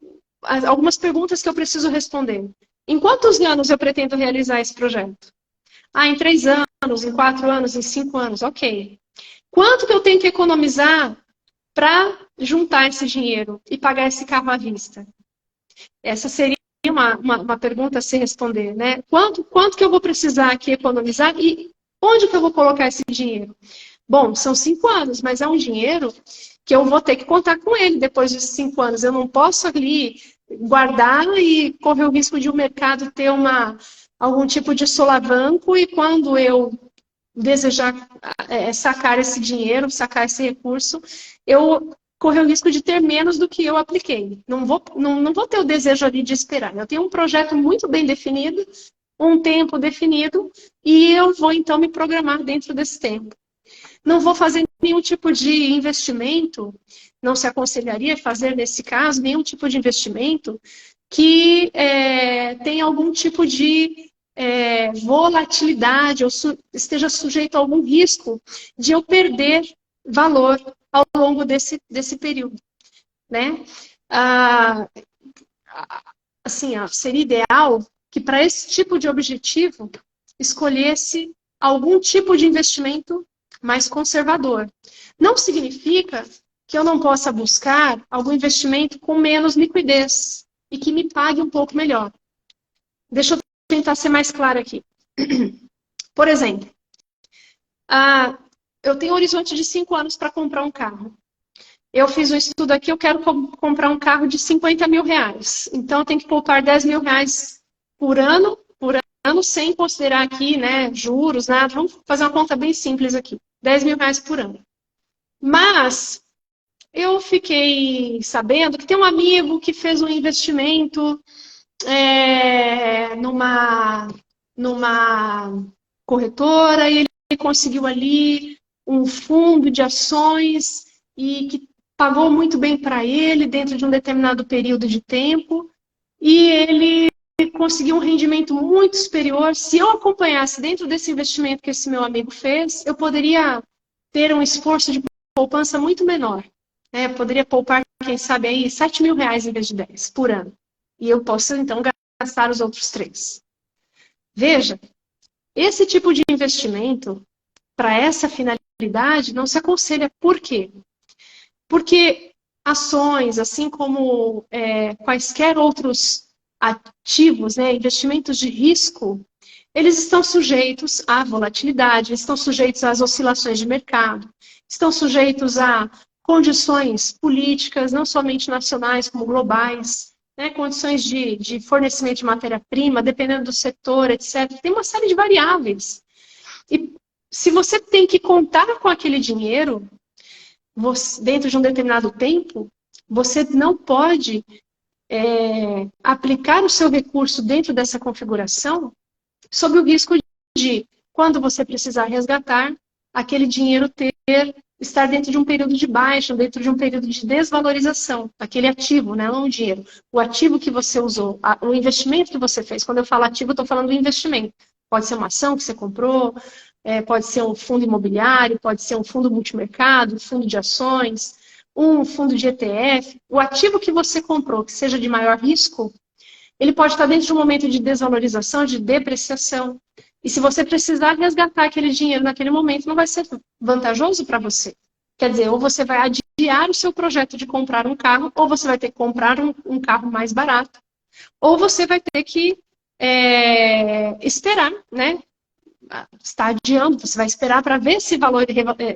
algumas perguntas que eu preciso responder. Em quantos anos eu pretendo realizar esse projeto? Em 3 anos, em 4 anos, em 5 anos, ok. Quanto que eu tenho que economizar para juntar esse dinheiro e pagar esse carro à vista? Essa seria uma pergunta a se responder, né? Quanto que eu vou precisar aqui economizar e onde que eu vou colocar esse dinheiro? Bom, são 5 anos, mas é um dinheiro que eu vou ter que contar com ele depois de 5 anos. Eu não posso ali guardar e correr o risco de o mercado ter algum tipo de solavanco e quando eu desejar sacar esse dinheiro, sacar esse recurso, eu correr o risco de ter menos do que eu apliquei. Não vou ter o desejo ali de esperar. Eu tenho um projeto muito bem definido, um tempo definido, e eu vou então me programar dentro desse tempo. Não vou fazer nenhum tipo de investimento, não se aconselharia fazer nesse caso, nenhum tipo de investimento que tenha algum tipo de volatilidade ou esteja sujeito a algum risco de eu perder valor ao longo desse período, né? Seria ideal que para esse tipo de objetivo escolhesse algum tipo de investimento mais conservador. Não significa que eu não possa buscar algum investimento com menos liquidez e que me pague um pouco melhor. Deixa eu tentar ser mais clara aqui. Por exemplo, eu tenho um horizonte de 5 anos para comprar um carro. Eu fiz um estudo aqui, eu quero comprar um carro de 50 mil reais. Então, eu tenho que poupar 10 mil reais por ano, sem considerar aqui, né, juros, nada. Vamos fazer uma conta bem simples aqui. 10 mil reais por ano. Mas, eu fiquei sabendo que tem um amigo que fez um investimento numa corretora e ele conseguiu ali um fundo de ações e que pagou muito bem para ele dentro de um determinado período de tempo e ele conseguiu um rendimento muito superior. Se eu acompanhasse dentro desse investimento que esse meu amigo fez, eu poderia ter um esforço de poupança muito menor. Eu poderia poupar, quem sabe, aí 7 mil reais em vez de 10 por ano. E eu posso, então, gastar os outros 3. Veja, esse tipo de investimento, para essa finalidade, não se aconselha. Por quê? Porque ações, assim como quaisquer outros ativos, né, investimentos de risco, eles estão sujeitos à volatilidade, estão sujeitos às oscilações de mercado, estão sujeitos a condições políticas, não somente nacionais, como globais, né, condições de fornecimento de matéria-prima, dependendo do setor, etc. Tem uma série de variáveis. E se você tem que contar com aquele dinheiro dentro de um determinado tempo, você não pode aplicar o seu recurso dentro dessa configuração sob o risco de, quando você precisar resgatar, aquele dinheiro estar dentro de um período de baixa, dentro de um período de desvalorização, aquele ativo, né, não o dinheiro. O ativo que você usou, o investimento que você fez. Quando eu falo ativo, eu estou falando do investimento. Pode ser uma ação que você comprou, pode ser um fundo imobiliário, pode ser um fundo multimercado, um fundo de ações, um fundo de ETF. O ativo que você comprou, que seja de maior risco, Ele pode estar dentro de um momento de desvalorização, de depreciação. E se você precisar resgatar aquele dinheiro naquele momento, não vai ser vantajoso para você. Quer dizer, ou você vai adiar o seu projeto de comprar um carro, ou você vai ter que comprar um carro mais barato, ou você vai ter que esperar, né? Está adiando, você vai esperar para ver se valor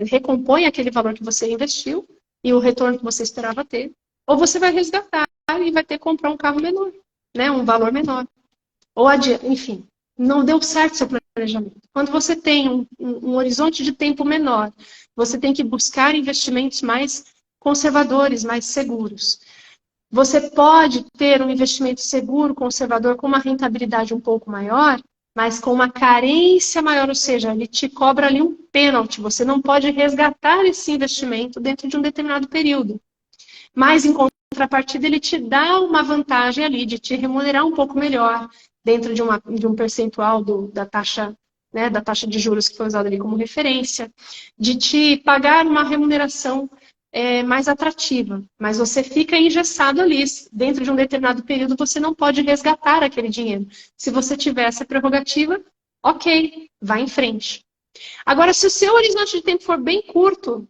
recompõe aquele valor que você investiu e o retorno que você esperava ter, ou você vai resgatar e vai ter que comprar um carro menor, né? Um valor menor. Ou enfim, não deu certo seu planejamento. Quando você tem um horizonte de tempo menor, você tem que buscar investimentos mais conservadores, mais seguros. Você pode ter um investimento seguro, conservador, com uma rentabilidade um pouco maior, mas com uma carência maior, ou seja, ele te cobra ali um pênalti. Você não pode resgatar esse investimento dentro de um determinado período. Mas, em contrapartida, ele te dá uma vantagem ali de te remunerar um pouco melhor dentro de um percentual da taxa, né, da taxa de juros que foi usada ali como referência, de te pagar uma remuneração mais atrativa, mas você fica engessado ali. Dentro de um determinado período, você não pode resgatar aquele dinheiro. Se você tiver essa prerrogativa, ok, vá em frente. Agora, se o seu horizonte de tempo for bem curto,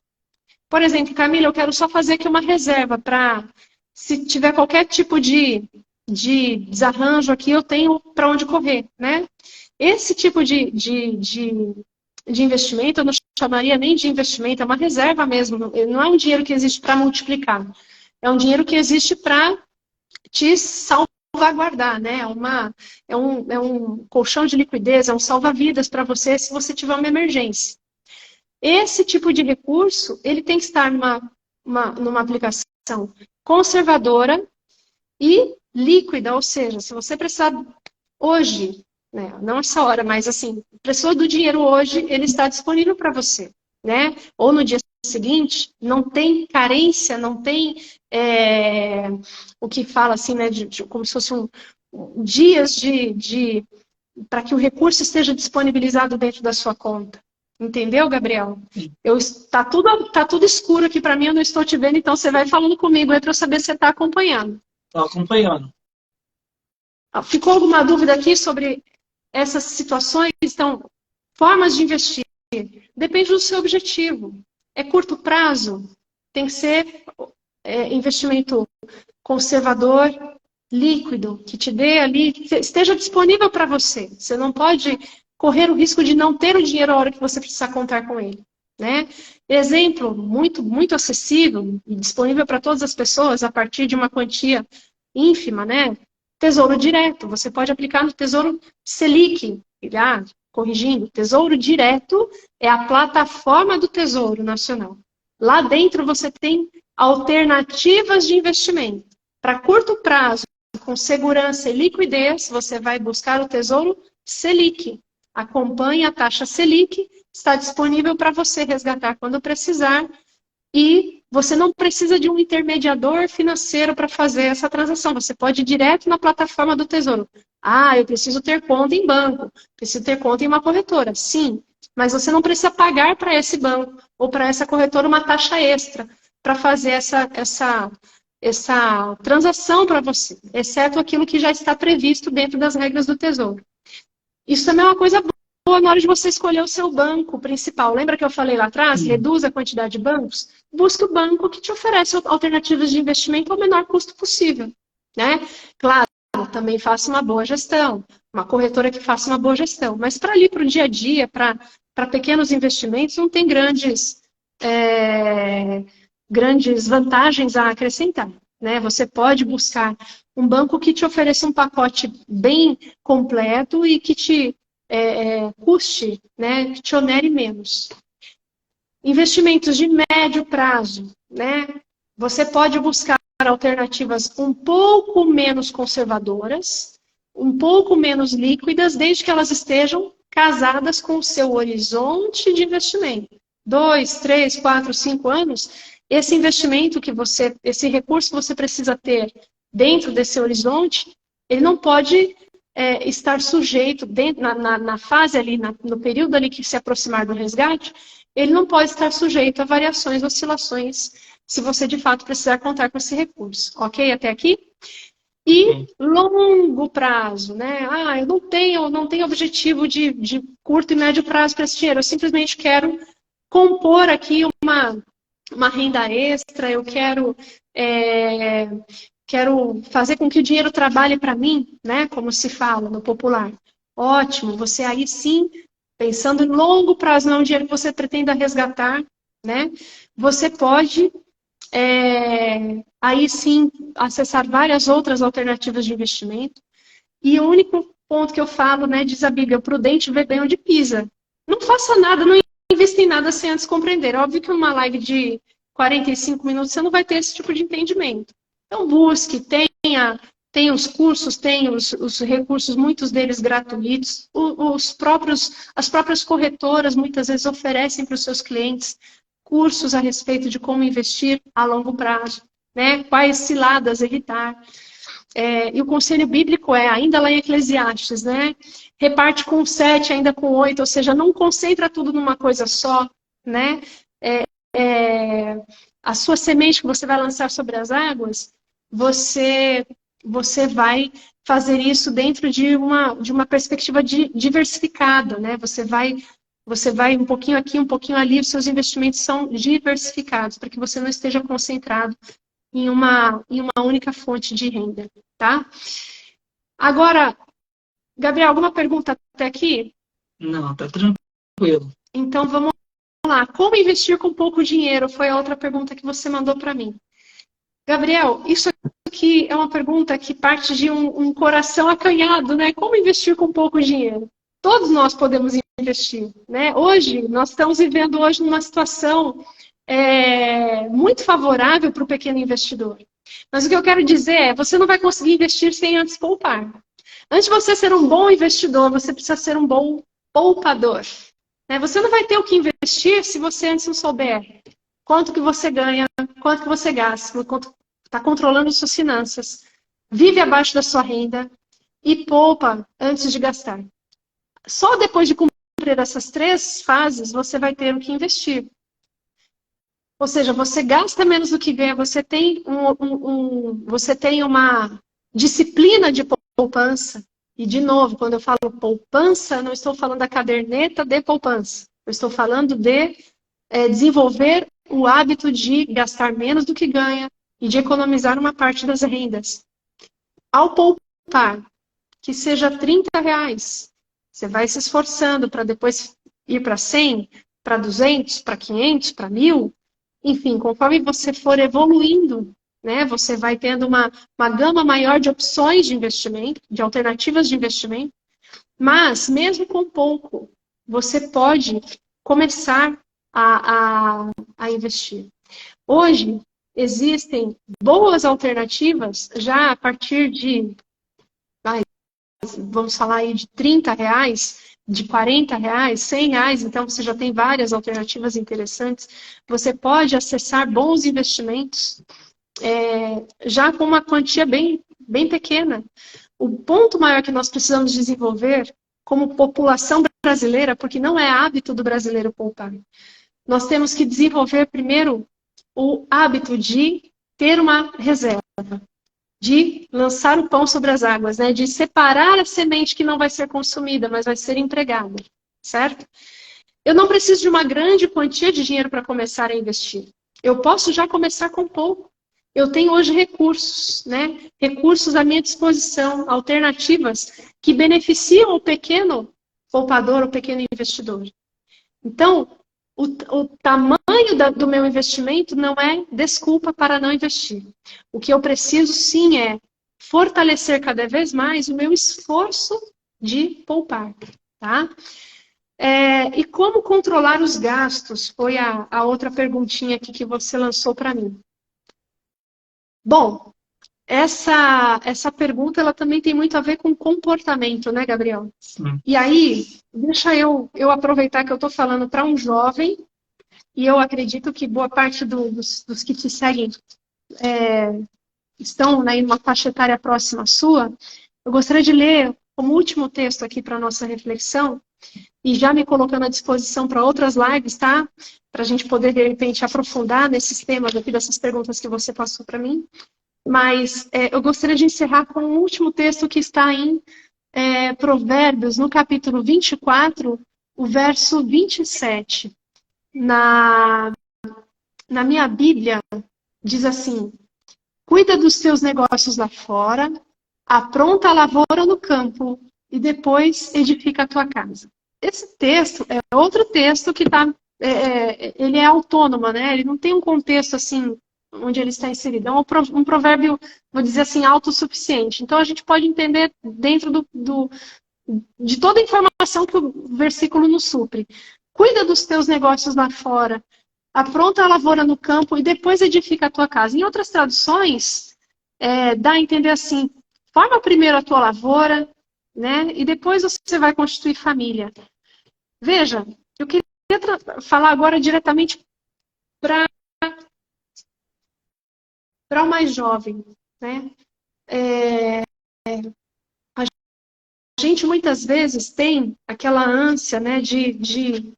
por exemplo, Camila, eu quero só fazer aqui uma reserva para, se tiver qualquer tipo de desarranjo aqui, eu tenho para onde correr, né? Esse tipo de investimento, eu não chamaria nem de investimento, é uma reserva mesmo. Não é um dinheiro que existe para multiplicar. É um dinheiro que existe para te salvaguardar, né? É um colchão de liquidez, é um salva-vidas para você se você tiver uma emergência. Esse tipo de recurso, ele tem que estar numa aplicação conservadora e líquida, ou seja, se você precisar hoje, né, não essa hora, mas assim, precisou do dinheiro hoje, ele está disponível para você, né? Ou no dia seguinte, não tem carência, não tem o que fala assim, né, como se fosse dias para que o recurso esteja disponibilizado dentro da sua conta. Entendeu, Gabriel? Tá tudo escuro aqui para mim, eu não estou te vendo, então você vai falando comigo aí para eu saber se você está acompanhando. Estou acompanhando. Ficou alguma dúvida aqui sobre essas situações? Então, formas de investir. Depende do seu objetivo. É curto prazo? Tem que ser investimento conservador, líquido, que te dê ali, esteja disponível para você. Você não pode correr o risco de não ter o dinheiro a hora que você precisar contar com ele, né? Exemplo muito, muito acessível e disponível para todas as pessoas a partir de uma quantia ínfima, né? Tesouro Direto. Você pode aplicar no Tesouro Selic. Corrigindo, Tesouro Direto é a plataforma do Tesouro Nacional. Lá dentro você tem alternativas de investimento. Para curto prazo, com segurança e liquidez, você vai buscar o Tesouro Selic. Acompanhe a taxa Selic, está disponível para você resgatar quando precisar e você não precisa de um intermediador financeiro para fazer essa transação. Você pode ir direto na plataforma do Tesouro. Eu preciso ter conta em banco, preciso ter conta em uma corretora. Sim, mas você não precisa pagar para esse banco ou para essa corretora uma taxa extra para fazer essa transação para você, exceto aquilo que já está previsto dentro das regras do Tesouro. Isso também é uma coisa boa na hora de você escolher o seu banco principal. Lembra que eu falei lá atrás? Reduz a quantidade de bancos. Busque o banco que te oferece alternativas de investimento ao menor custo possível, né? Claro, também faça uma boa gestão. Uma corretora que faça uma boa gestão. Mas para ali, para o dia a dia, para pequenos investimentos, não tem grandes vantagens a acrescentar, né? Você pode buscar um banco que te ofereça um pacote bem completo e que te custe, né? Que te onere menos. Investimentos de médio prazo, né? Você pode buscar alternativas um pouco menos conservadoras, um pouco menos líquidas, desde que elas estejam casadas com o seu horizonte de investimento. 2, 3, 4, 5 anos, esse investimento esse recurso que você precisa ter dentro desse horizonte, ele não pode estar sujeito, na fase ali, no período ali que se aproximar do resgate, ele não pode estar sujeito a variações, oscilações, se você de fato precisar contar com esse recurso. Ok? Até aqui? E longo prazo, né? Eu não tenho objetivo de curto e médio prazo para esse dinheiro. Eu simplesmente quero compor aqui uma renda extra, eu quero fazer com que o dinheiro trabalhe para mim, né? Como se fala no popular. Ótimo, você aí sim, pensando em longo prazo, não é um dinheiro que você pretenda resgatar, né? Você pode aí sim acessar várias outras alternativas de investimento. E o único ponto que eu falo, né, diz a Bíblia, o prudente vê bem onde pisa. Não faça nada, não invista em nada sem antes compreender. Óbvio que uma live de 45 minutos você não vai ter esse tipo de entendimento. Então busque, tenha os cursos, tenha os recursos, muitos deles gratuitos. As próprias corretoras muitas vezes oferecem para os seus clientes cursos a respeito de como investir a longo prazo, né? Quais ciladas evitar. E o conselho bíblico ainda lá em Eclesiastes, né? Reparte com 7, ainda com 8, ou seja, não concentra tudo numa coisa só, né? A sua semente que você vai lançar sobre as águas, você vai fazer isso dentro de uma perspectiva diversificada, né? Você vai um pouquinho aqui, um pouquinho ali, os seus investimentos são diversificados, para que você não esteja concentrado em uma única fonte de renda, tá? Agora, Gabriel, alguma pergunta até aqui? Não, tá tranquilo. Então, vamos lá. Como investir com pouco dinheiro? Foi a outra pergunta que você mandou para mim. Gabriel, isso aqui é uma pergunta que parte de um coração acanhado, né? Como investir com pouco dinheiro? Todos nós podemos investir, né? Hoje, nós estamos vivendo hoje numa situação muito favorável para o pequeno investidor. Mas o que eu quero dizer você não vai conseguir investir sem antes poupar. Antes de você ser um bom investidor, você precisa ser um bom poupador. Né? Você não vai ter o que investir se você antes não souber quanto que você ganha, quanto que você gasta, quanto está controlando suas finanças, vive abaixo da sua renda e poupa antes de gastar. Só depois de cumprir essas 3 fases, você vai ter o que investir. Ou seja, você gasta menos do que ganha, você tem uma disciplina de poupança. E, de novo, quando eu falo poupança, não estou falando da caderneta de poupança. Eu estou falando de desenvolver o hábito de gastar menos do que ganha e de economizar uma parte das rendas. Ao poupar, que seja R$30, você vai se esforçando para depois ir para 100, para 200, para 500, para 1.000. Enfim, conforme você for evoluindo, né, você vai tendo uma gama maior de opções de investimento, de alternativas de investimento, mas mesmo com pouco, você pode começar a investir. Hoje, existem boas alternativas, já a partir de, vamos falar aí de R$30, de R$40, R$100, então você já tem várias alternativas interessantes. Você pode acessar bons investimentos já com uma quantia bem pequena. O ponto maior que nós precisamos desenvolver como população brasileira, porque não é hábito do brasileiro poupar, nós temos que desenvolver primeiro o hábito de ter uma reserva, de lançar o pão sobre as águas, né? De separar a semente que não vai ser consumida, mas vai ser empregada, certo? Eu não preciso de uma grande quantia de dinheiro para começar a investir. Eu posso já começar com pouco. Eu tenho hoje recursos, né? Recursos à minha disposição, alternativas que beneficiam o pequeno poupador, o pequeno investidor. Então, o tamanho do meu investimento não é desculpa para não investir. O que eu preciso, sim, é fortalecer cada vez mais o meu esforço de poupar, tá? E como controlar os gastos? Foi a outra perguntinha aqui que você lançou para mim. Bom, essa pergunta ela também tem muito a ver com comportamento, né, Gabriel? Sim. E aí, deixa eu aproveitar que eu estou falando para um jovem, e eu acredito que boa parte dos que te seguem estão, né, em uma faixa etária próxima à sua. Eu gostaria de ler como último texto aqui para a nossa reflexão, e já me colocando à disposição para outras lives, tá? Para a gente poder, de repente, aprofundar nesses temas aqui, dessas perguntas que você passou para mim. Mas eu gostaria de encerrar com o último texto que está em Provérbios, no capítulo 24, o verso 27. Na minha Bíblia, diz assim: cuida dos teus negócios lá fora, apronta a lavoura no campo e depois edifica a tua casa. Esse texto é outro texto que ele é autônomo, né? Ele não tem um contexto assim onde ele está inserido. É um provérbio, vou dizer assim, autossuficiente. Então a gente pode entender dentro de toda a informação que o versículo nos supre. Cuida dos teus negócios lá fora, apronta a lavoura no campo e depois edifica a tua casa. Em outras traduções, dá a entender assim: forma primeiro a tua lavoura, né? E depois você vai constituir família. Veja, eu queria falar agora diretamente para o mais jovem, né? A gente muitas vezes tem aquela ânsia, né, de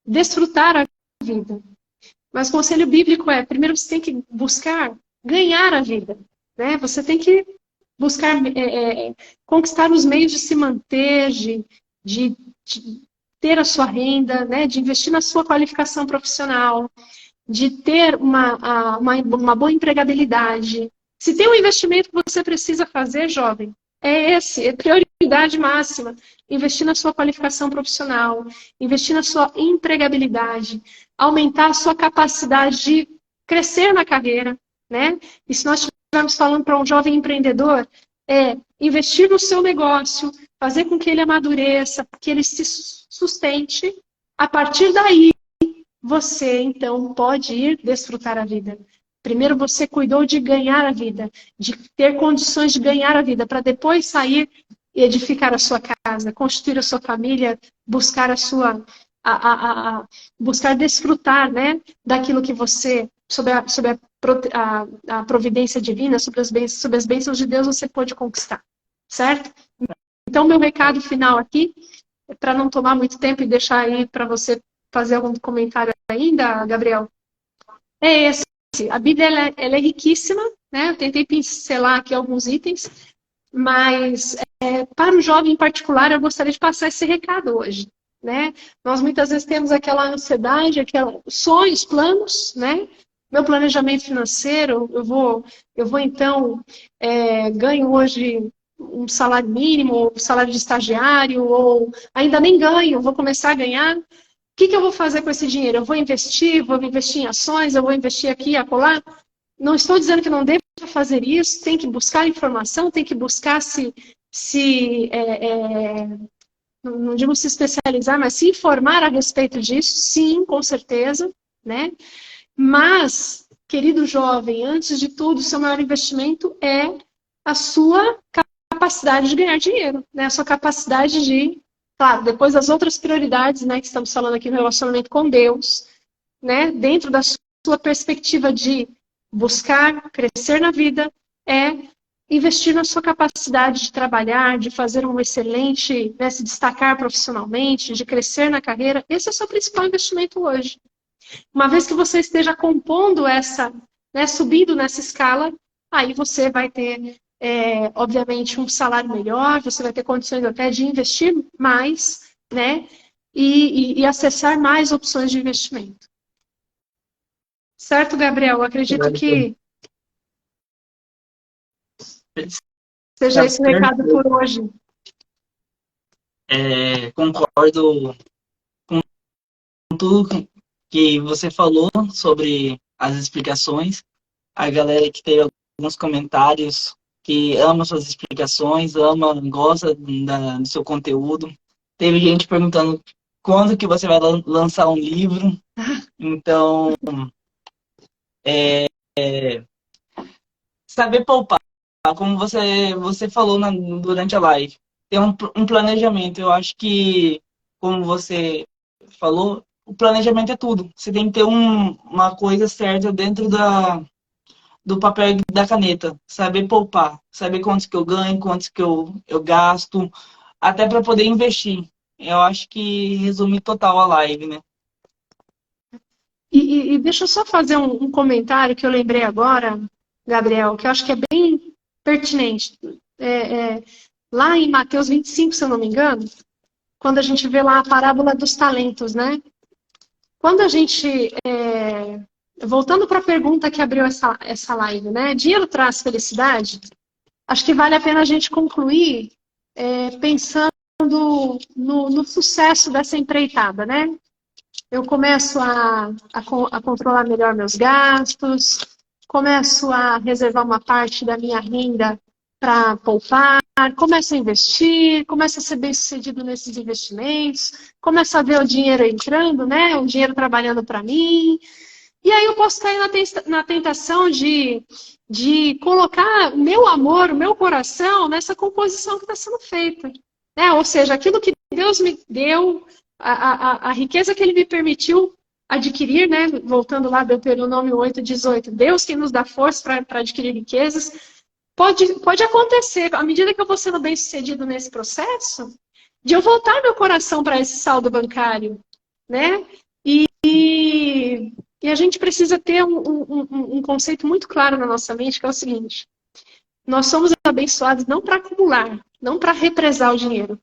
desfrutar a vida. Mas o conselho bíblico primeiro você tem que buscar ganhar a vida, né? Você tem que buscar conquistar os meios de se manter, de ter a sua renda, né? De investir na sua qualificação profissional, de ter uma boa empregabilidade. Se tem um investimento que você precisa fazer, jovem, é prioridade máxima. Investir na sua qualificação profissional, investir na sua empregabilidade, aumentar a sua capacidade de crescer na carreira, né? E se nós estivermos falando para um jovem empreendedor, investir no seu negócio, fazer com que ele amadureça, que ele se sustente. A partir daí, você, então, pode ir desfrutar a vida. Primeiro você cuidou de ganhar a vida, de ter condições de ganhar a vida, para depois sair e edificar a sua casa, constituir a sua família, buscar buscar desfrutar, né, daquilo que você, sobre a providência divina, sobre as bênçãos de Deus, você pode conquistar, certo? Então, meu recado final aqui, para não tomar muito tempo e deixar aí para você fazer algum comentário ainda, Gabriel, é esse. A Bíblia ela é riquíssima, né? Eu tentei pincelar aqui alguns itens, mas para o jovem em particular eu gostaria de passar esse recado hoje, né? Nós muitas vezes temos aquela ansiedade, sonhos, planos, né? Meu planejamento financeiro, eu vou então ganho hoje um salário mínimo, ou salário de estagiário, ou ainda nem ganho, vou começar a ganhar. O que eu vou fazer com esse dinheiro? Eu vou investir em ações, eu vou investir aqui e acolá? Não estou dizendo que não deva fazer isso, tem que buscar informação, tem que buscar não digo se especializar, mas se informar a respeito disso, sim, com certeza, né? Mas, querido jovem, antes de tudo, o seu maior investimento é a sua capacidade de ganhar dinheiro, né? A sua capacidade de... Claro, depois das outras prioridades, né, que estamos falando aqui no relacionamento com Deus, né, dentro da sua perspectiva de buscar crescer na vida, investir na sua capacidade de trabalhar, de fazer um excelente, né, se destacar profissionalmente, de crescer na carreira. Esse é o seu principal investimento hoje. Uma vez que você esteja compondo subindo nessa escala, aí você vai ter... obviamente, um salário melhor, você vai ter condições até de investir mais, né? E acessar mais opções de investimento. Certo, Gabriel? Eu acredito que seja esse o recado por hoje. Concordo com tudo que você falou sobre as explicações. A galera que teve alguns comentários que ama suas explicações, gosta do seu conteúdo. Teve gente perguntando quando que você vai lançar um livro. Então, saber poupar, como você falou durante a live, ter um planejamento. Eu acho que, como você falou, o planejamento é tudo. Você tem que ter uma coisa certa dentro do papel e da caneta, saber poupar, saber quantos que eu ganho, quantos que eu gasto, até para poder investir. Eu acho que resume total a live, né? E deixa eu só fazer um comentário que eu lembrei agora. Gabriel, que eu acho que é bem pertinente. Lá em Mateus 25, se eu não me engano, quando a gente vê lá a parábola dos talentos, né? Quando a gente, voltando para a pergunta que abriu essa live, né? Dinheiro traz felicidade? Acho que vale a pena a gente concluir pensando no sucesso dessa empreitada, né? Eu começo a controlar melhor meus gastos, começo a reservar uma parte da minha renda para poupar, começo a investir, começo a ser bem-sucedido nesses investimentos, começo a ver o dinheiro entrando, né? O dinheiro trabalhando para mim. E aí eu posso cair na tentação de colocar o meu amor, o meu coração nessa composição que está sendo feita. Né? Ou seja, aquilo que Deus me deu, a riqueza que Ele me permitiu adquirir, né? Voltando lá, Deuteronômio 8:18, Deus que nos dá força para adquirir riquezas, pode acontecer, à medida que eu vou sendo bem-sucedido nesse processo, de eu voltar meu coração para esse saldo bancário, né? E a gente precisa ter um conceito muito claro na nossa mente, que é o seguinte: nós somos abençoados não para acumular, não para represar o dinheiro.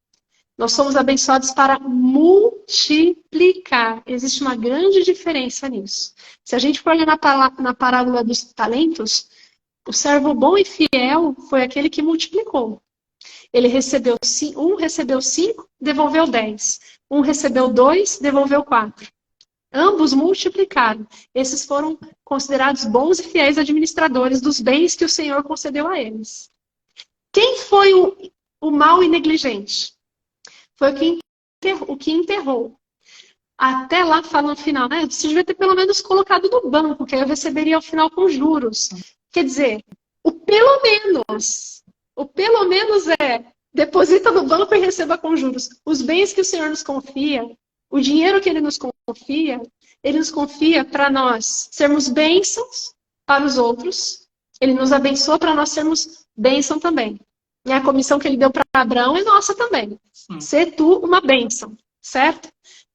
Nós somos abençoados para multiplicar. Existe uma grande diferença nisso. Se a gente for olhar na parábola dos talentos, o servo bom e fiel foi aquele que multiplicou. Ele recebeu 5, devolveu 10. Um recebeu 2, devolveu 4. Ambos multiplicaram. Esses foram considerados bons e fiéis administradores dos bens que o Senhor concedeu a eles. Quem foi o mau e negligente? Foi o que enterrou. Até lá fala no final, né? Você devia ter pelo menos colocado no banco, que aí eu receberia ao final com juros. Quer dizer, o pelo menos deposita no banco e receba com juros. Os bens que o Senhor nos confia, o dinheiro que Ele nos confia para nós sermos bênçãos para os outros. Ele nos abençoa para nós sermos bênção também. E a comissão que Ele deu para Abraão é nossa também. Ser tu uma bênção, certo?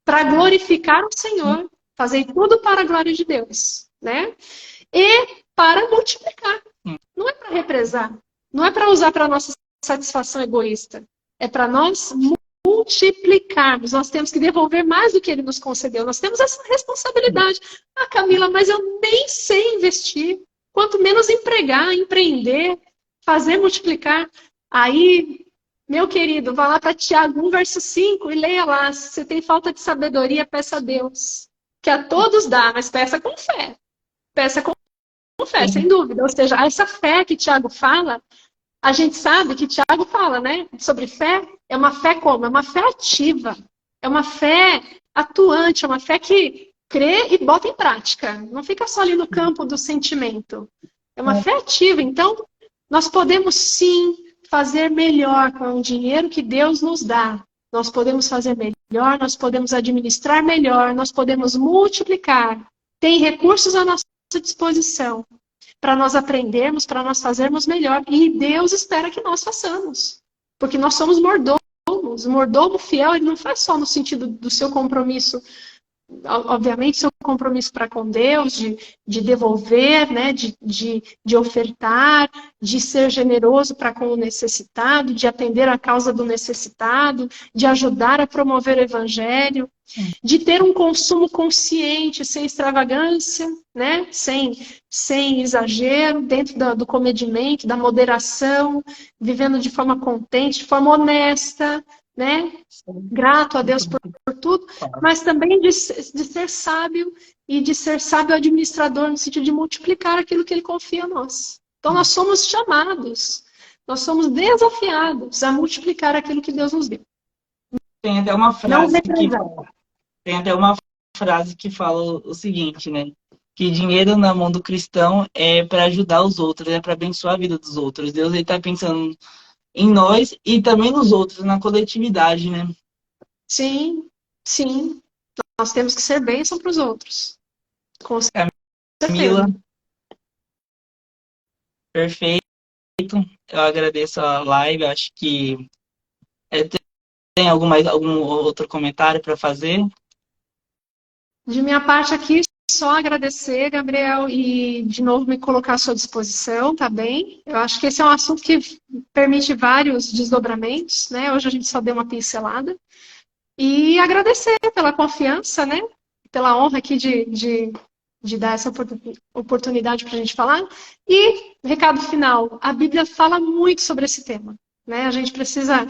Para glorificar o Senhor, fazer tudo para a glória de Deus, né? E para multiplicar. Não é para represar. Não é para usar para nossa satisfação egoísta. É para nós multiplicarmos. Nós temos que devolver mais do que Ele nos concedeu. Nós temos essa responsabilidade. Ah, Camila, mas eu nem sei investir. Quanto menos empreender, fazer multiplicar. Aí, meu querido, vá lá para Tiago 1:5 e leia lá. Se você tem falta de sabedoria, peça a Deus. Que a todos dá, mas peça com fé. Peça com fé, sem dúvida. Ou seja, essa fé que Tiago fala, a gente sabe que Tiago fala, né? Sobre fé, é uma fé como? É uma fé ativa. É uma fé atuante, é uma fé que crê e bota em prática. Não fica só ali no campo do sentimento. É uma fé ativa. Então, nós podemos sim fazer melhor com o dinheiro que Deus nos dá. Nós podemos fazer melhor, nós podemos administrar melhor, nós podemos multiplicar. Tem recursos à nossa disposição para nós aprendermos, para nós fazermos melhor. E Deus espera que nós façamos. Porque nós somos mordomos. O mordomo fiel, ele não faz só no sentido do seu compromisso, obviamente, seu compromisso para com Deus, de devolver, né, de ofertar, de ser generoso para com o necessitado, de atender a causa do necessitado, de ajudar a promover o evangelho, de ter um consumo consciente, sem extravagância, né, sem exagero, dentro do comedimento, da moderação, vivendo de forma contente, de forma honesta, né? Grato a Deus por tudo, mas também de ser sábio e de ser sábio administrador no sentido de multiplicar aquilo que Ele confia a nós. Então nós somos chamados, nós somos desafiados a multiplicar aquilo que Deus nos deu. Tem até uma frase que fala o seguinte, né? Que dinheiro na mão do cristão é para ajudar os outros, é para abençoar a vida dos outros. Deus está pensando em nós e também nos outros, na coletividade, né? Sim, sim. Nós temos que ser bênção para os outros. Com certeza. Camila, perfeito. Eu agradeço a live. Acho que tem algum outro comentário para fazer? De minha parte aqui, só agradecer, Gabriel, e de novo me colocar à sua disposição, tá bem? Eu acho que esse é um assunto que permite vários desdobramentos, né? Hoje a gente só deu uma pincelada. E agradecer pela confiança, né? Pela honra aqui de dar essa oportunidade para a gente falar. E, recado final, a Bíblia fala muito sobre esse tema, né? A gente precisa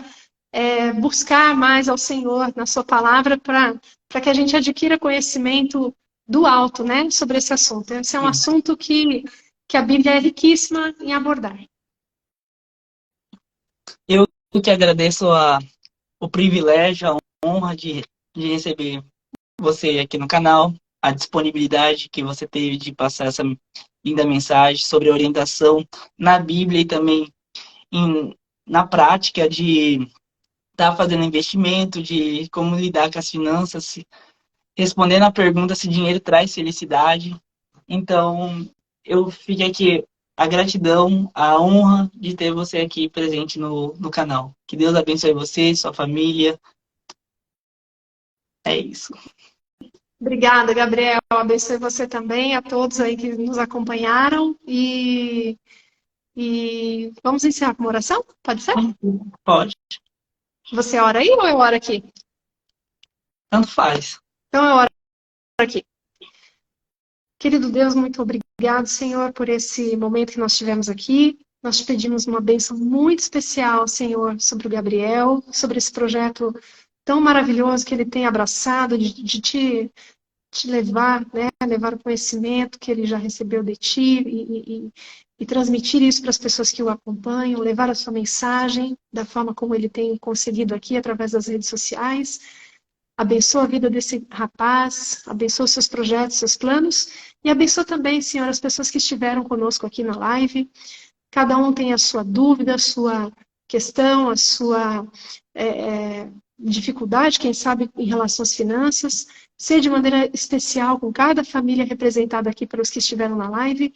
buscar mais ao Senhor na sua palavra para que a gente adquira conhecimento do alto, né, sobre esse assunto. Esse é um assunto que a Bíblia é riquíssima em abordar. Eu que agradeço o privilégio, a honra de receber você aqui no canal, a disponibilidade que você teve de passar essa linda mensagem sobre orientação na Bíblia e também na prática de estar fazendo investimento, de como lidar com as finanças, respondendo a pergunta se dinheiro traz felicidade. Então, eu fico aqui a gratidão, a honra de ter você aqui presente no canal. Que Deus abençoe você, sua família. É isso. Obrigada, Gabriel. Abençoe você também, a todos aí que nos acompanharam. E vamos encerrar com uma oração? Pode ser? Pode. Você ora aí ou eu oro aqui? Tanto faz. Então eu oro aqui. Querido Deus, muito obrigado, Senhor, por esse momento que nós tivemos aqui. Nós te pedimos uma bênção muito especial, Senhor, sobre o Gabriel, sobre esse projeto tão maravilhoso que ele tem abraçado, de te levar, né, levar o conhecimento que ele já recebeu de ti e transmitir isso para as pessoas que o acompanham, levar a sua mensagem da forma como ele tem conseguido aqui através das redes sociais. Abençoa a vida desse rapaz, abençoa os seus projetos, seus planos, e abençoa também, Senhor, as pessoas que estiveram conosco aqui na live. Cada um tem a sua dúvida, a sua questão, a sua dificuldade, quem sabe, em relação às finanças. Ser de maneira especial com cada família representada aqui pelos que estiveram na live,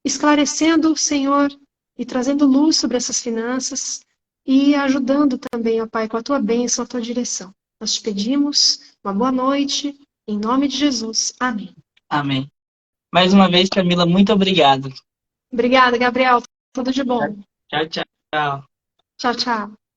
esclarecendo, Senhor, e trazendo luz sobre essas finanças e ajudando também, ó Pai, com a tua bênção, a tua direção. Nós te pedimos uma boa noite, em nome de Jesus. Amém. Amém. Mais uma vez, Camila, muito obrigado. Obrigada, Gabriel. Tudo de bom. Tchau, tchau. Tchau, tchau.